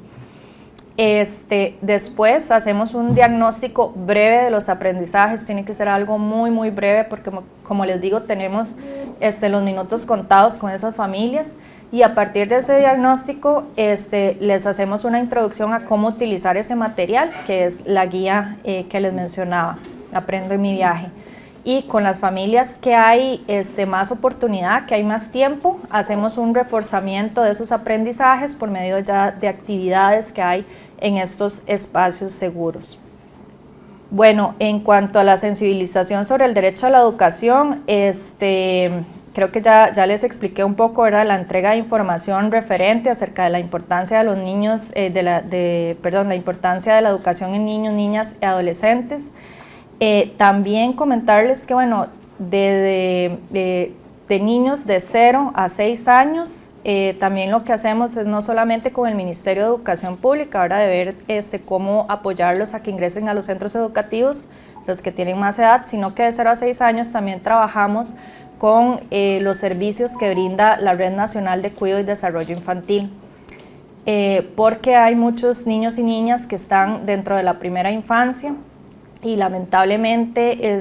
Después hacemos un diagnóstico breve de los aprendizajes, tiene que ser algo muy, muy breve porque, como les digo, tenemos los minutos contados con esas familias, y a partir de ese diagnóstico les hacemos una introducción a cómo utilizar ese material, que es la guía que les mencionaba, Aprendo en mi viaje. Y con las familias que hay más oportunidad, que hay más tiempo, hacemos un reforzamiento de esos aprendizajes por medio ya de actividades que hay en estos espacios seguros. Bueno, en cuanto a la sensibilización sobre el derecho a la educación, creo que ya les expliqué un poco, ¿verdad?, la entrega de información referente acerca de la importancia de los niños, la importancia de la educación en niños, niñas y adolescentes. También comentarles que, bueno, de niños de 0 a 6 años, también lo que hacemos es no solamente con el Ministerio de Educación Pública, ahora de ver cómo apoyarlos a que ingresen a los centros educativos, los que tienen más edad, sino que de 0 a 6 años también trabajamos con los servicios que brinda la Red Nacional de Cuidado y Desarrollo Infantil, porque hay muchos niños y niñas que están dentro de la primera infancia, y lamentablemente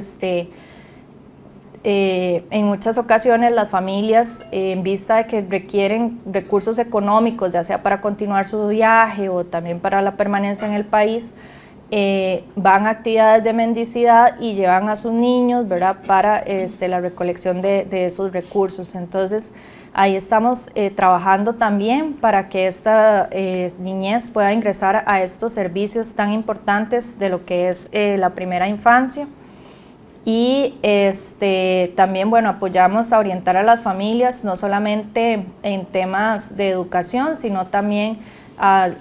en muchas ocasiones las familias, en vista de que requieren recursos económicos, ya sea para continuar su viaje o también para la permanencia en el país, van a actividades de mendicidad y llevan a sus niños, ¿verdad?, para la recolección de esos recursos. Entonces, ahí estamos trabajando también para que esta niñez pueda ingresar a estos servicios tan importantes de lo que es la primera infancia. Y también, bueno, apoyamos a orientar a las familias, no solamente en temas de educación, sino también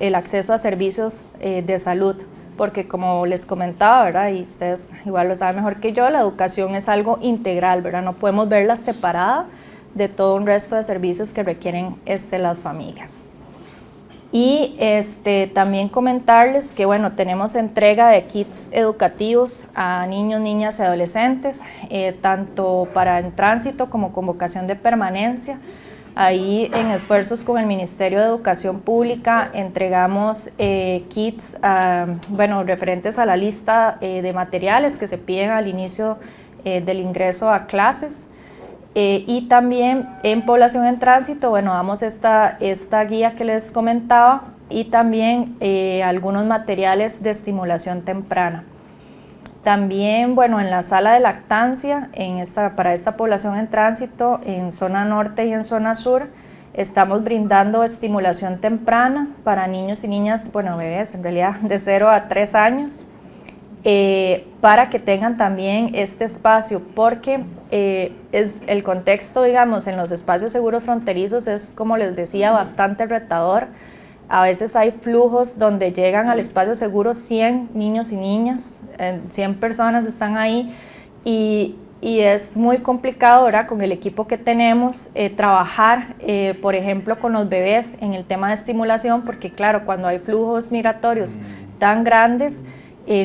el acceso a servicios de salud, porque como les comentaba, ¿verdad?, y ustedes igual lo saben mejor que yo, la educación es algo integral, ¿verdad?, no podemos verla separada de todo un resto de servicios que requieren las familias. Y también comentarles que, bueno, tenemos entrega de kits educativos a niños, niñas y adolescentes, tanto para en tránsito como con vocación de permanencia. Ahí, en esfuerzos con el Ministerio de Educación Pública, entregamos kits, bueno, referentes a la lista de materiales que se piden al inicio del ingreso a clases. Y también en población en tránsito, bueno, damos esta guía que les comentaba y también algunos materiales de estimulación temprana. También, bueno, en la sala de lactancia, para esta población en tránsito, en zona norte y en zona sur, estamos brindando estimulación temprana para niños y niñas, bueno, bebés en realidad, de 0 a 3 años, para que tengan también este espacio, porque es el contexto, digamos, en los espacios seguros fronterizos es, como les decía, bastante retador. A veces hay flujos donde llegan al espacio seguro 100 niños y niñas, 100 personas están ahí y es muy complicado ahora con el equipo que tenemos trabajar, por ejemplo, con los bebés en el tema de estimulación, porque claro, cuando hay flujos migratorios tan grandes,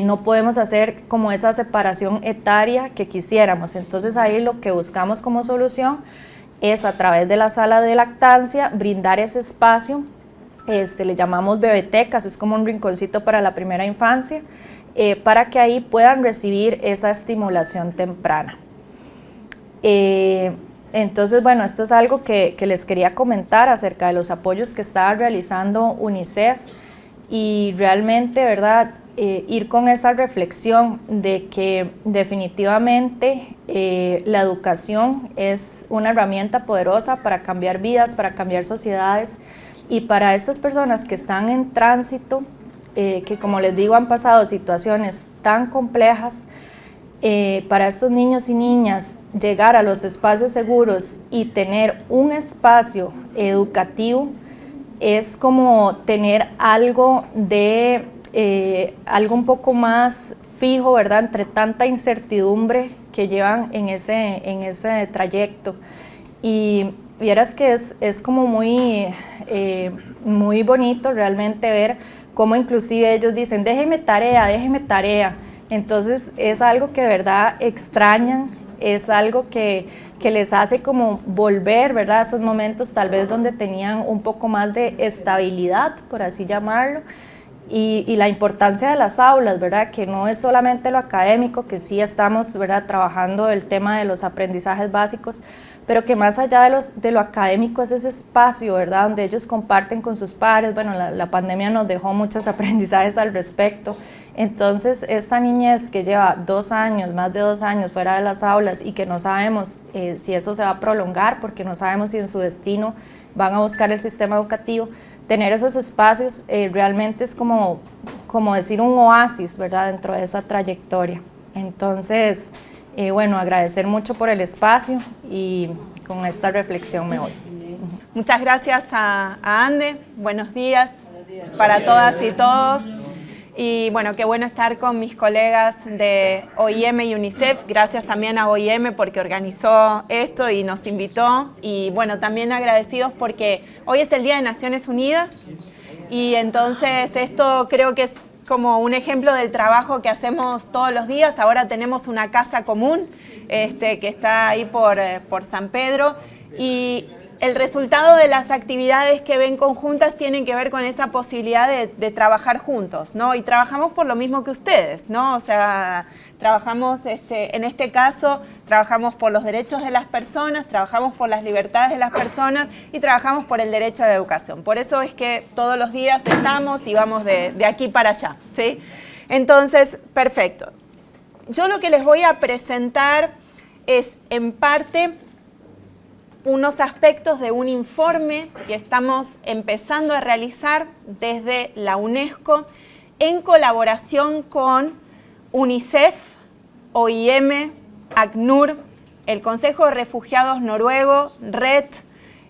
no podemos hacer como esa separación etaria que quisiéramos. Entonces ahí lo que buscamos como solución es a través de la sala de lactancia brindar ese espacio. Le llamamos bebetecas, es como un rinconcito para la primera infancia, para que ahí puedan recibir esa estimulación temprana. Entonces, bueno, esto es algo que les quería comentar acerca de los apoyos que está realizando UNICEF y realmente, ¿verdad?, ir con esa reflexión de que definitivamente la educación es una herramienta poderosa para cambiar vidas, para cambiar sociedades. Y para estas personas que están en tránsito, que como les digo han pasado situaciones tan complejas, para estos niños y niñas llegar a los espacios seguros y tener un espacio educativo es como tener algo algo un poco más fijo, ¿verdad?, entre tanta incertidumbre que llevan en ese trayecto. Y vieras que es como muy bonito realmente ver cómo inclusive ellos dicen, déjeme tarea. Entonces es algo que de verdad extrañan, es algo que les hace como volver, ¿verdad?, a esos momentos tal vez donde tenían un poco más de estabilidad, por así llamarlo, y la importancia de las aulas, ¿verdad?, que no es solamente lo académico, que sí estamos, ¿verdad?, trabajando el tema de los aprendizajes básicos, pero que más allá de lo académico es ese espacio, ¿verdad?, donde ellos comparten con sus pares. Bueno, la pandemia nos dejó muchos aprendizajes al respecto. Entonces, esta niñez que lleva 2 años, más de 2 años fuera de las aulas y que no sabemos si eso se va a prolongar, porque no sabemos si en su destino van a buscar el sistema educativo, tener esos espacios realmente es como decir un oasis, ¿verdad?, dentro de esa trayectoria. Entonces, bueno, agradecer mucho por el espacio y con esta reflexión me voy. Muchas gracias a Ande, buenos días para todas y todos. Y bueno, qué bueno estar con mis colegas de OIM y UNICEF. Gracias también a OIM porque organizó esto y nos invitó. Y bueno, también agradecidos porque hoy es el Día de Naciones Unidas y entonces esto creo que es como un ejemplo del trabajo que hacemos todos los días. Ahora tenemos una casa común que está ahí por San Pedro y el resultado de las actividades que ven conjuntas tienen que ver con esa posibilidad de trabajar juntos, ¿no? Y trabajamos por lo mismo que ustedes, ¿no? O sea, trabajamos, en este caso, trabajamos por los derechos de las personas, trabajamos por las libertades de las personas y trabajamos por el derecho a la educación. Por eso es que todos los días estamos y vamos de aquí para allá, ¿sí? Entonces, perfecto. Yo lo que les voy a presentar es, en parte, unos aspectos de un informe que estamos empezando a realizar desde la UNESCO en colaboración con UNICEF, OIM, ACNUR, el Consejo de Refugiados Noruego, RED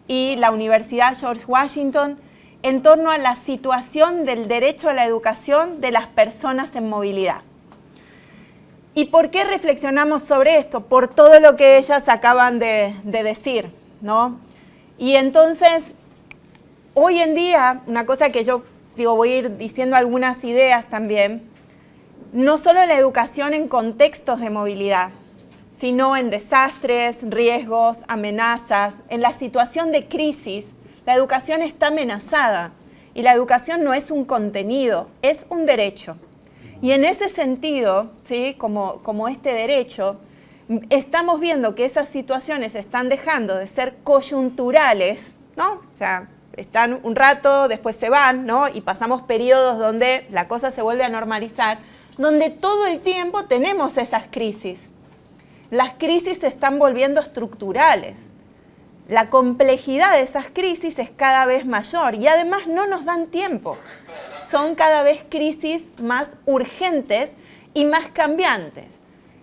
y la Universidad George Washington, en torno a la situación del derecho a la educación de las personas en movilidad. ¿Y por qué reflexionamos sobre esto? Por todo lo que ellas acaban de decir, ¿no? Y entonces, hoy en día, una cosa que yo voy a ir diciendo algunas ideas también, no solo la educación en contextos de movilidad, sino en desastres, riesgos, amenazas, en la situación de crisis, la educación está amenazada y la educación no es un contenido, es un derecho. Y en ese sentido, ¿sí? como este derecho, estamos viendo que esas situaciones están dejando de ser coyunturales, ¿no? O sea, están un rato, después se van, ¿no? Y pasamos periodos donde la cosa se vuelve a normalizar, donde todo el tiempo tenemos esas crisis. Las crisis se están volviendo estructurales. La complejidad de esas crisis es cada vez mayor y además no nos dan tiempo. Son cada vez crisis más urgentes y más cambiantes.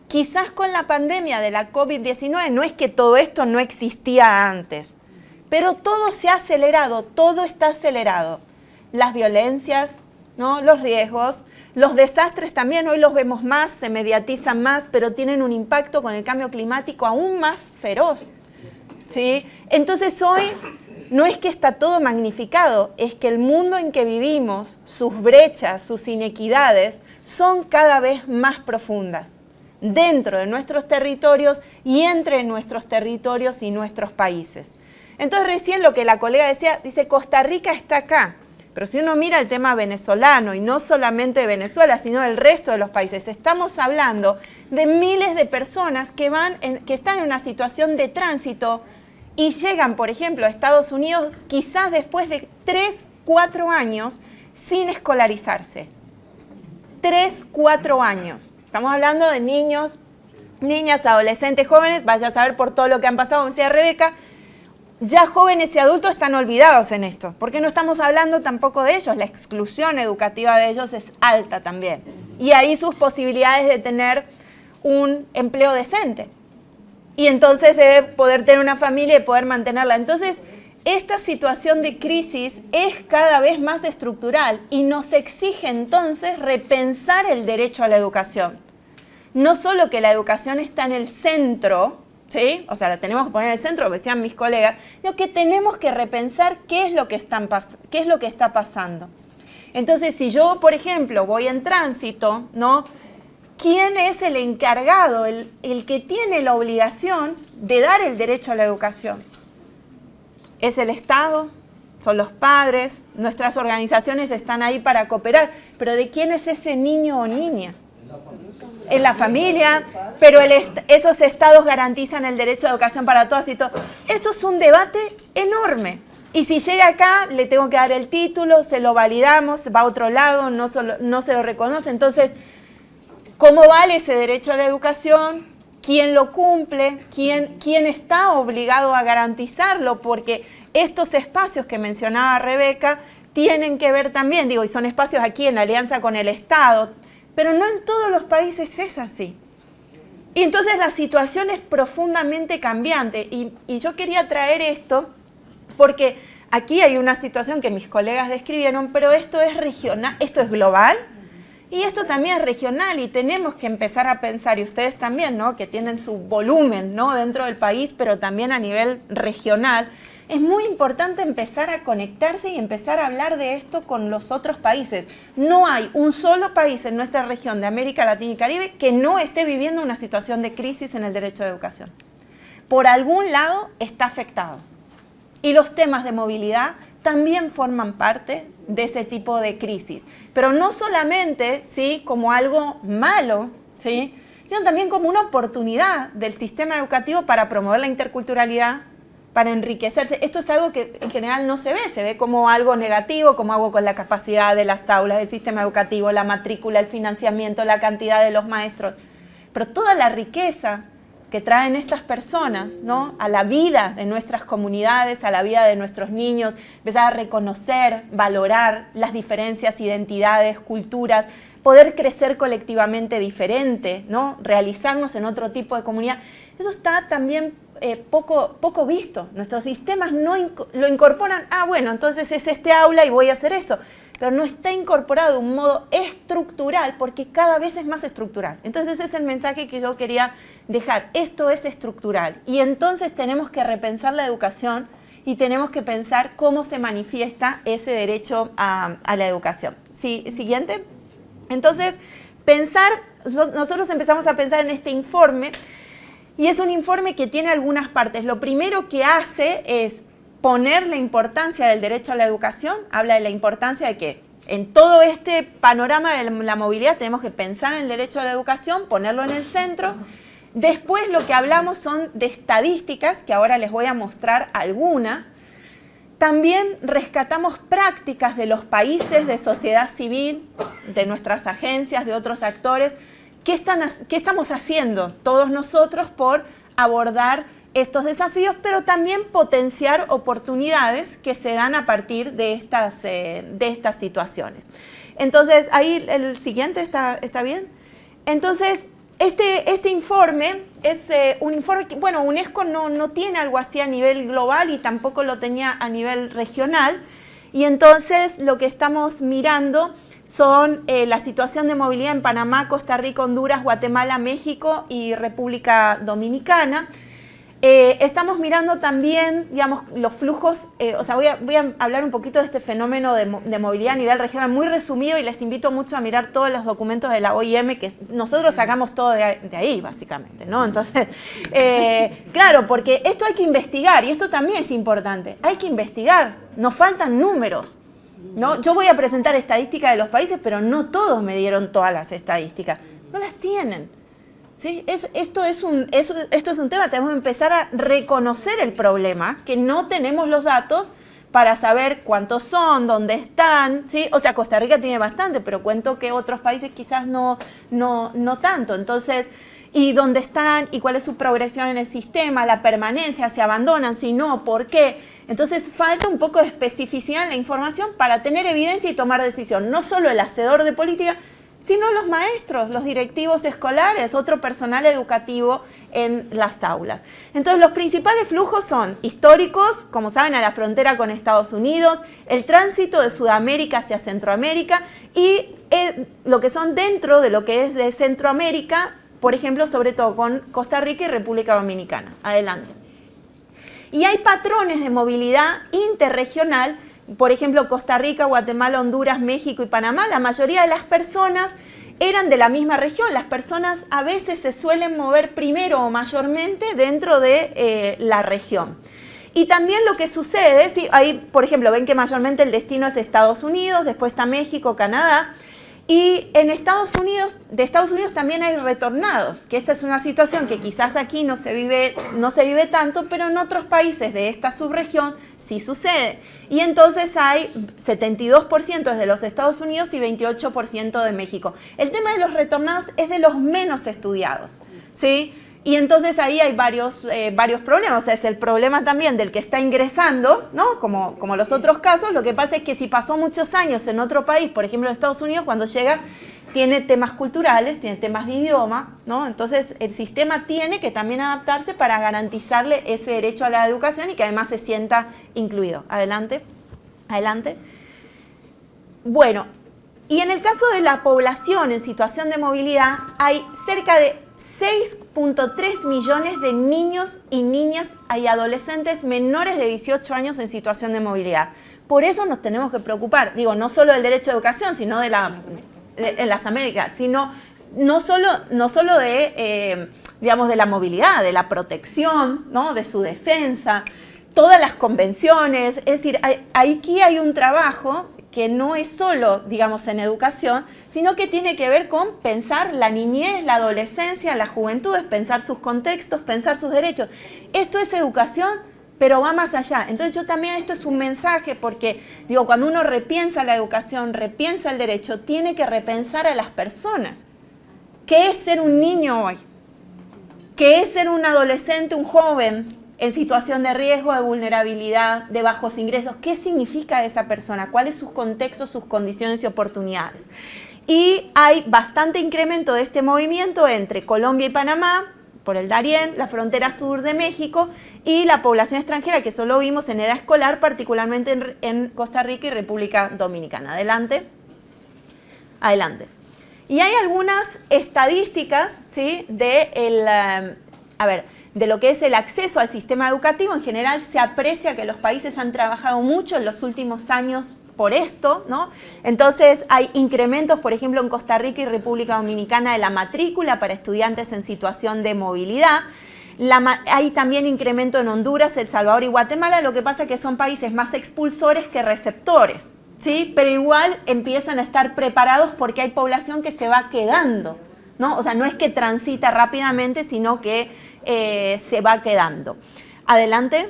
Quizás con la pandemia de la COVID-19 no es que todo esto no existía antes, pero todo se ha acelerado, todo está acelerado. Las violencias, ¿no? Los riesgos, los desastres también hoy los vemos más, se mediatizan más, pero tienen un impacto con el cambio climático aún más feroz, ¿sí? Entonces hoy no es que está todo magnificado, es que el mundo en que vivimos, sus brechas, sus inequidades, son cada vez más profundas dentro de nuestros territorios y entre nuestros territorios y nuestros países. Entonces recién lo que la colega decía, dice Costa Rica está acá, pero si uno mira el tema venezolano y no solamente de Venezuela, sino del resto de los países, estamos hablando de miles de personas que están en una situación de tránsito y llegan, por ejemplo, a Estados Unidos quizás después de 3, 4 años sin escolarizarse. 3, 4 años. Estamos hablando de niños, niñas, adolescentes, jóvenes, vaya a saber por todo lo que han pasado, como decía Rebeca, ya jóvenes y adultos están olvidados en esto, porque no estamos hablando tampoco de ellos, la exclusión educativa de ellos es alta también. Y ahí sus posibilidades de tener un empleo decente. Y entonces de poder tener una familia y poder mantenerla. Entonces, esta situación de crisis es cada vez más estructural y nos exige entonces repensar el derecho a la educación. No solo que la educación está en el centro, ¿sí? O sea, la tenemos que poner en el centro, como decían mis colegas, sino que tenemos que repensar qué es lo que está pasando. Entonces, si yo, por ejemplo, voy en tránsito, ¿no? ¿Quién es el encargado, el que tiene la obligación de dar el derecho a la educación? ¿Es el Estado? ¿Son los padres? Nuestras organizaciones están ahí para cooperar. ¿Pero de quién es ese niño o niña? En la familia, pero esos estados garantizan el derecho a educación para todas y todos. Esto es un debate enorme. Y si llega acá, le tengo que dar el título, se lo validamos, va a otro lado, no se lo reconoce. Entonces, ¿cómo vale ese derecho a la educación? ¿Quién lo cumple? ¿Quién está obligado a garantizarlo? Porque estos espacios que mencionaba Rebeca tienen que ver también, y son espacios aquí en alianza con el Estado, pero no en todos los países es así. Y entonces la situación es profundamente cambiante. Y yo quería traer esto porque aquí hay una situación que mis colegas describieron, pero esto es regional, esto es global y esto también es regional y tenemos que empezar a pensar, y ustedes también, ¿no? Que tienen su volumen, ¿no? Dentro del país, pero también a nivel regional. Es muy importante empezar a conectarse y empezar a hablar de esto con los otros países. No hay un solo país en nuestra región de América Latina y Caribe que no esté viviendo una situación de crisis en el derecho a educación. Por algún lado está afectado. Y los temas de movilidad también forman parte de ese tipo de crisis. Pero no solamente, ¿sí? Como algo malo, ¿sí? Sino también como una oportunidad del sistema educativo para promover la interculturalidad, para enriquecerse. Esto es algo que en general no se ve como algo negativo, como algo con la capacidad de las aulas, del sistema educativo, la matrícula, el financiamiento, la cantidad de los maestros. Pero toda la riqueza que traen estas personas, ¿no?, a la vida de nuestras comunidades, a la vida de nuestros niños, empezar a reconocer, valorar las diferencias, identidades, culturas, poder crecer colectivamente diferente, ¿no?, realizarnos en otro tipo de comunidad. Eso está también poco visto. Nuestros sistemas no lo incorporan, bueno, entonces es este aula y voy a hacer esto, pero no está incorporado de un modo estructural, porque cada vez es más estructural. Entonces ese es el mensaje que yo quería dejar. Esto es estructural y entonces tenemos que repensar la educación y tenemos que pensar cómo se manifiesta ese derecho a la educación. ¿Sí? Siguiente. Entonces, nosotros empezamos a pensar en este informe y es un informe que tiene algunas partes. Lo primero que hace es poner la importancia del derecho a la educación, habla de la importancia de que en todo este panorama de la movilidad tenemos que pensar en el derecho a la educación, ponerlo en el centro. Después lo que hablamos son de estadísticas, que ahora les voy a mostrar algunas. También rescatamos prácticas de los países, de sociedad civil, de nuestras agencias, de otros actores. ¿Qué estamos haciendo todos nosotros por abordar estos desafíos, pero también potenciar oportunidades que se dan a partir de estas situaciones? Entonces, ahí el siguiente está bien. Entonces, este informe es un informe que, bueno, UNESCO no tiene algo así a nivel global y tampoco lo tenía a nivel regional. Y entonces lo que estamos mirando son la situación de movilidad en Panamá, Costa Rica, Honduras, Guatemala, México y República Dominicana. Estamos mirando también, digamos, los flujos, voy a hablar un poquito de este fenómeno de movilidad a nivel regional, muy resumido, y les invito mucho a mirar todos los documentos de la OIM, que nosotros sacamos todo de ahí, básicamente, ¿no? Entonces, claro, porque esto hay que investigar, y esto también es importante, hay que investigar, nos faltan números, ¿no? Yo voy a presentar estadísticas de los países, pero no todos me dieron todas las estadísticas, no las tienen. ¿Sí? Esto es un tema, tenemos que empezar a reconocer el problema, que no tenemos los datos para saber cuántos son, dónde están, ¿sí? O sea, Costa Rica tiene bastante, pero cuento que otros países quizás no tanto. Entonces, y dónde están, y cuál es su progresión en el sistema, la permanencia, si abandonan, si no, por qué. Entonces, falta un poco de especificidad en la información para tener evidencia y tomar decisión. No solo el hacedor de política, sino los maestros, los directivos escolares, otro personal educativo en las aulas. Entonces, los principales flujos son históricos, como saben, a la frontera con Estados Unidos, el tránsito de Sudamérica hacia Centroamérica y lo que son dentro de lo que es de Centroamérica, por ejemplo, sobre todo con Costa Rica y República Dominicana. Adelante. Y hay patrones de movilidad interregional. Por ejemplo, Costa Rica, Guatemala, Honduras, México y Panamá, la mayoría de las personas eran de la misma región. Las personas a veces se suelen mover primero o mayormente dentro de la región. Y también lo que sucede, ¿sí? Ahí, por ejemplo, ven que mayormente el destino es Estados Unidos, después está México, Canadá. Y en de Estados Unidos también hay retornados, que esta es una situación que quizás aquí no se vive tanto, pero en otros países de esta subregión sí sucede. Y entonces hay 72% de los Estados Unidos y 28% de México. El tema de los retornados es de los menos estudiados, ¿sí? Y entonces ahí hay varios problemas. O sea, es el problema también del que está ingresando, ¿no? Como los otros casos. Lo que pasa es que si pasó muchos años en otro país, por ejemplo en Estados Unidos, cuando llega tiene temas culturales, tiene temas de idioma, ¿no? Entonces el sistema tiene que también adaptarse para garantizarle ese derecho a la educación y que además se sienta incluido. Adelante. Adelante. Bueno, y en el caso de la población en situación de movilidad, hay cerca de 6.3 millones de niños y niñas y adolescentes menores de 18 años en situación de movilidad. Por eso nos tenemos que preocupar, digo, no solo del derecho a educación, sino de las Américas, sino no solo de, digamos, de la movilidad, de la protección, ¿no? De su defensa, todas las convenciones. Es decir, aquí hay un trabajo que no es solo, digamos, en educación, sino que tiene que ver con pensar la niñez, la adolescencia, la juventud, pensar sus contextos, pensar sus derechos. ¿Esto es educación? pero va más allá. Entonces yo también, esto es un mensaje porque, digo, cuando uno repiensa la educación, repiensa el derecho, tiene que repensar a las personas. ¿Qué es ser un niño hoy? ¿Qué es ser un adolescente, un joven en situación de riesgo, de vulnerabilidad, de bajos ingresos? ¿Qué significa esa persona? ¿Cuáles sus contextos, sus condiciones y oportunidades? Y hay bastante incremento de este movimiento entre Colombia y Panamá, por el Darién, la frontera sur de México y la población extranjera, que solo vimos en edad escolar, particularmente en Costa Rica y República Dominicana. Adelante. Adelante. Y hay algunas estadísticas, ¿sí? de lo que es el acceso al sistema educativo. En general se aprecia que los países han trabajado mucho en los últimos años por esto, ¿no? Entonces hay incrementos, por ejemplo, en Costa Rica y República Dominicana de la matrícula para estudiantes en situación de movilidad. Hay también incremento en Honduras, El Salvador y Guatemala. Lo que pasa es que son países más expulsores que receptores, ¿sí? Pero igual empiezan a estar preparados porque hay población que se va quedando, ¿no? O sea, no es que transita rápidamente, sino que se va quedando. Adelante.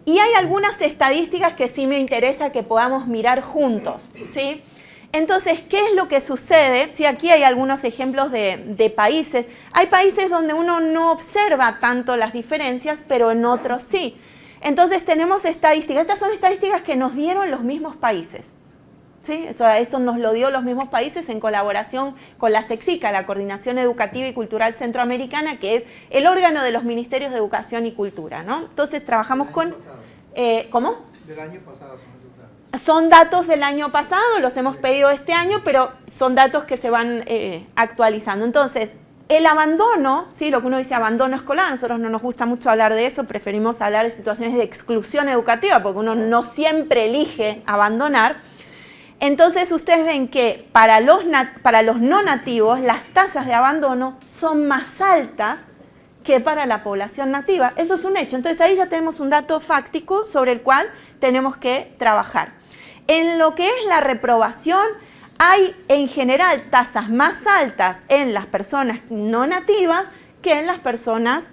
Y hay algunas estadísticas que sí me interesa que podamos mirar juntos, ¿sí? Entonces, ¿qué es lo que sucede? Sí, aquí hay algunos ejemplos de países. Hay países donde uno no observa tanto las diferencias, pero en otros sí. Entonces tenemos estadísticas. Estas son estadísticas que nos dieron los mismos países, ¿sí? Esto nos lo dio los mismos países en colaboración con la CEXICA, la Coordinación Educativa y Cultural Centroamericana, que es el órgano de los Ministerios de Educación y Cultura, ¿no? Entonces trabajamos con... ¿Cómo? Del año pasado son esos datos. Son datos del año pasado, los hemos pedido este año, pero son datos que se van actualizando. Entonces, el abandono, ¿sí? Lo que uno dice abandono escolar, a nosotros no nos gusta mucho hablar de eso, preferimos hablar de situaciones de exclusión educativa, porque uno no siempre elige abandonar. Entonces ustedes ven que para los no nativos las tasas de abandono son más altas que para la población nativa. Eso es un hecho. Entonces ahí ya tenemos un dato fáctico sobre el cual tenemos que trabajar. En lo que es la reprobación, hay en general tasas más altas en las personas no nativas que en las personas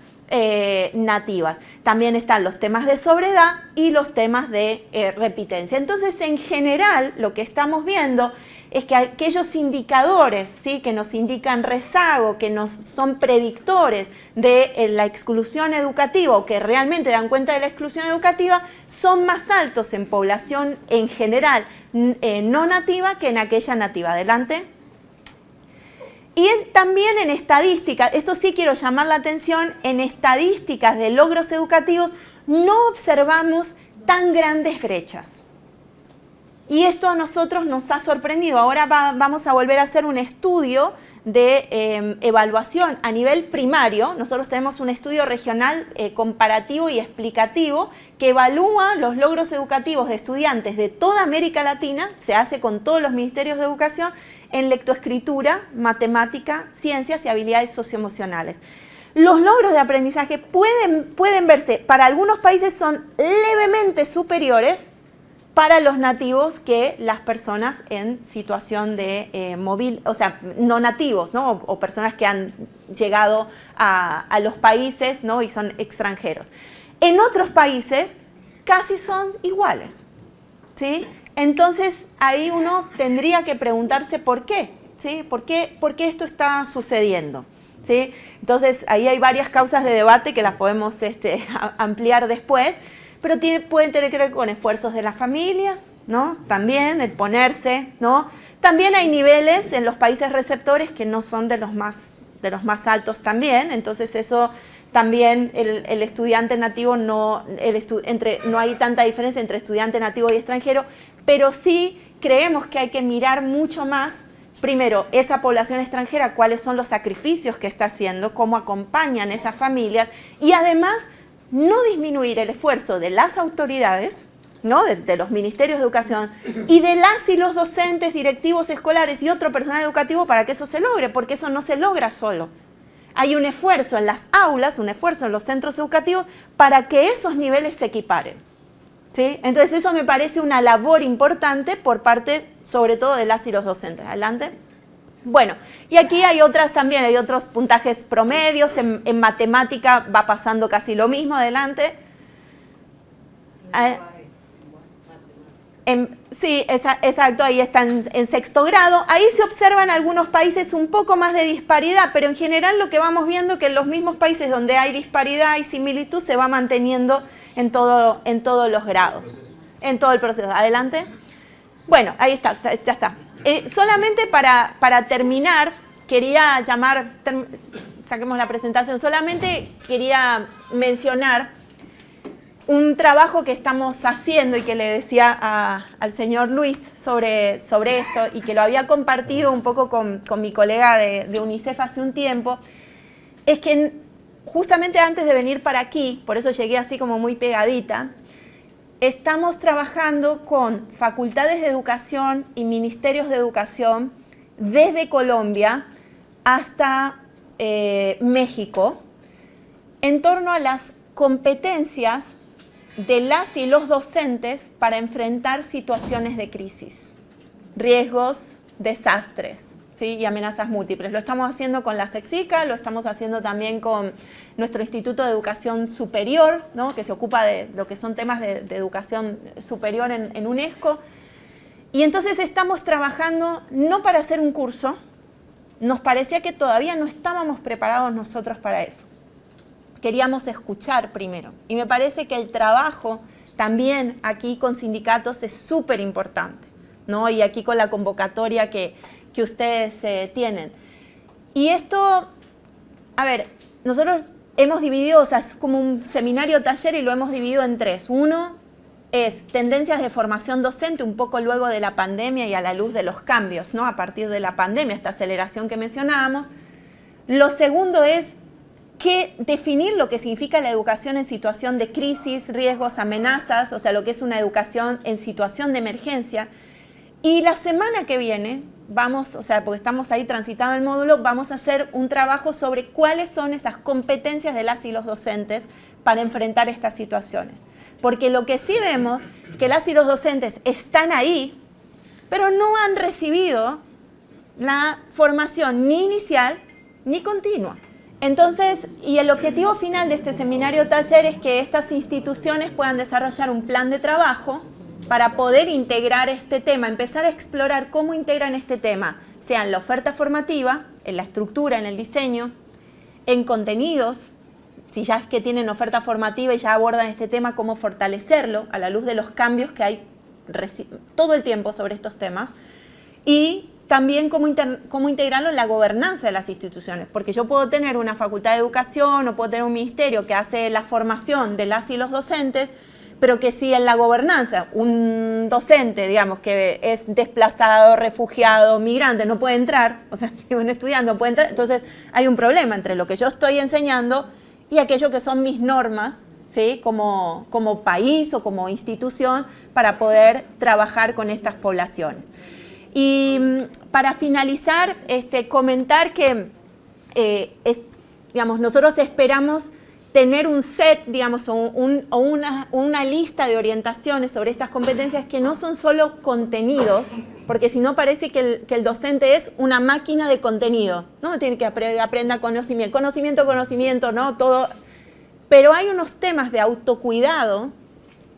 nativas. También están los temas de sobriedad y los temas de repitencia. Entonces, en general, lo que estamos viendo es que aquellos indicadores, ¿sí? que nos indican rezago, que nos son predictores de la exclusión educativa o que realmente dan cuenta de la exclusión educativa, son más altos en población en general no nativa que en aquella nativa. Adelante. Y también en estadísticas, esto sí quiero llamar la atención, en estadísticas de logros educativos no observamos tan grandes brechas. Y esto a nosotros nos ha sorprendido. Ahora vamos a volver a hacer un estudio de evaluación a nivel primario. Nosotros tenemos un estudio regional comparativo y explicativo que evalúa los logros educativos de estudiantes de toda América Latina, se hace con todos los ministerios de educación, en lectoescritura, matemática, ciencias y habilidades socioemocionales. Los logros de aprendizaje pueden verse, para algunos países son levemente superiores para los nativos que las personas en situación de no nativos, ¿no? O personas que han llegado a los países, ¿no? Y son extranjeros. En otros países casi son iguales, ¿sí? Entonces ahí uno tendría que preguntarse por qué, ¿sí? ¿Por qué esto está sucediendo? ¿Sí? Entonces ahí hay varias causas de debate que las podemos ampliar después. Pero pueden tener que ver con esfuerzos de las familias, ¿no? También el ponerse, ¿no? También hay niveles en los países receptores que no son de los más altos también, entonces eso también el estudiante nativo no hay tanta diferencia entre estudiante nativo y extranjero, pero sí creemos que hay que mirar mucho más, primero, esa población extranjera, cuáles son los sacrificios que está haciendo, cómo acompañan esas familias y además no disminuir el esfuerzo de las autoridades, ¿no? de los ministerios de educación y de las y los docentes, directivos escolares y otro personal educativo para que eso se logre, porque eso no se logra solo. Hay un esfuerzo en las aulas, un esfuerzo en los centros educativos para que esos niveles se equiparen, ¿sí? Entonces eso me parece una labor importante por parte, sobre todo, de las y los docentes. Adelante. Bueno, y aquí hay otros puntajes promedios, en matemática va pasando casi lo mismo, adelante. Sí, exacto, ahí están en sexto grado. Ahí se observan algunos países un poco más de disparidad, pero en general lo que vamos viendo es que en los mismos países donde hay disparidad y similitud se va manteniendo en todos los grados, en todo el proceso. Adelante. Bueno, ahí está, ya está. Solamente para terminar, quería saquemos la presentación, solamente quería mencionar un trabajo que estamos haciendo y que le decía al señor Luis sobre esto y que lo había compartido un poco con mi colega de UNICEF hace un tiempo, es que justamente antes de venir para aquí, por eso llegué así como muy pegadita, estamos trabajando con facultades de educación y ministerios de educación desde Colombia hasta México en torno a las competencias de las y los docentes para enfrentar situaciones de crisis, riesgos, desastres, ¿sí? Y amenazas múltiples. Lo estamos haciendo con la SEXICA, lo estamos haciendo también con nuestro Instituto de Educación Superior, ¿no? Que se ocupa de lo que son temas de educación superior en UNESCO. Y entonces estamos trabajando no para hacer un curso, nos parecía que todavía no estábamos preparados nosotros para eso. Queríamos escuchar primero. Y me parece que el trabajo también aquí con sindicatos es súper importante, ¿no? Y aquí con la convocatoria que ustedes tienen. Y esto, a ver, nosotros hemos dividido, o sea, es como un seminario taller y lo hemos dividido en tres. Uno es tendencias de formación docente, un poco luego de la pandemia y a la luz de los cambios, ¿no? A partir de la pandemia, esta aceleración que mencionábamos. Lo segundo es definir lo que significa la educación en situación de crisis, riesgos, amenazas, o sea, lo que es una educación en situación de emergencia. Y la semana que viene vamos, o sea, porque estamos ahí transitando el módulo, vamos a hacer un trabajo sobre cuáles son esas competencias de las y los docentes para enfrentar estas situaciones. Porque lo que sí vemos es que las y los docentes están ahí, pero no han recibido la formación ni inicial ni continua. Entonces, y el objetivo final de este seminario taller es que estas instituciones puedan desarrollar un plan de trabajo para poder integrar este tema, empezar a explorar cómo integran este tema, sea en la oferta formativa, en la estructura, en el diseño, en contenidos, si ya es que tienen oferta formativa y ya abordan este tema, cómo fortalecerlo a la luz de los cambios que hay todo el tiempo sobre estos temas, y también cómo integrarlo en la gobernanza de las instituciones, porque yo puedo tener una facultad de educación o puedo tener un ministerio que hace la formación de las y los docentes, pero que si en la gobernanza un docente, digamos, que es desplazado, refugiado, migrante, no puede entrar, o sea, si un estudiante no puede entrar, entonces hay un problema entre lo que yo estoy enseñando y aquello que son mis normas, ¿sí? Como país o como institución para poder trabajar con estas poblaciones. Y para finalizar, comentar que digamos, nosotros esperamos tener un set, digamos, o una lista de orientaciones sobre estas competencias que no son solo contenidos, porque si no parece que el docente es una máquina de contenido, ¿no? Tiene que aprender conocimiento, ¿no? Todo. Pero hay unos temas de autocuidado,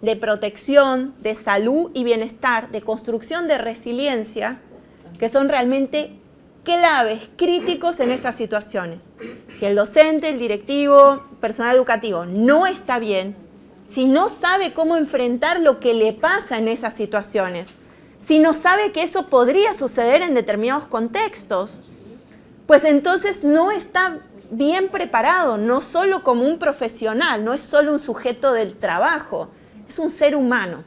de protección, de salud y bienestar, de construcción de resiliencia, que son realmente claves, críticos en estas situaciones. Si el docente, el directivo, personal educativo no está bien, si no sabe cómo enfrentar lo que le pasa en esas situaciones, si no sabe que eso podría suceder en determinados contextos, pues entonces no está bien preparado, no solo como un profesional, no es solo un sujeto del trabajo, es un ser humano.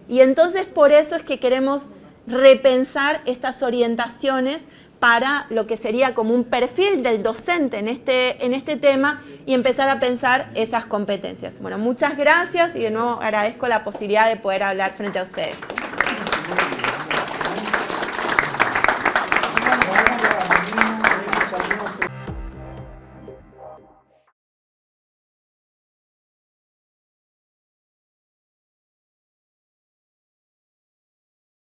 Y entonces por eso es que queremos repensar estas orientaciones para lo que sería como un perfil del docente en este tema y empezar a pensar esas competencias. Bueno, muchas gracias y de nuevo agradezco la posibilidad de poder hablar frente a ustedes.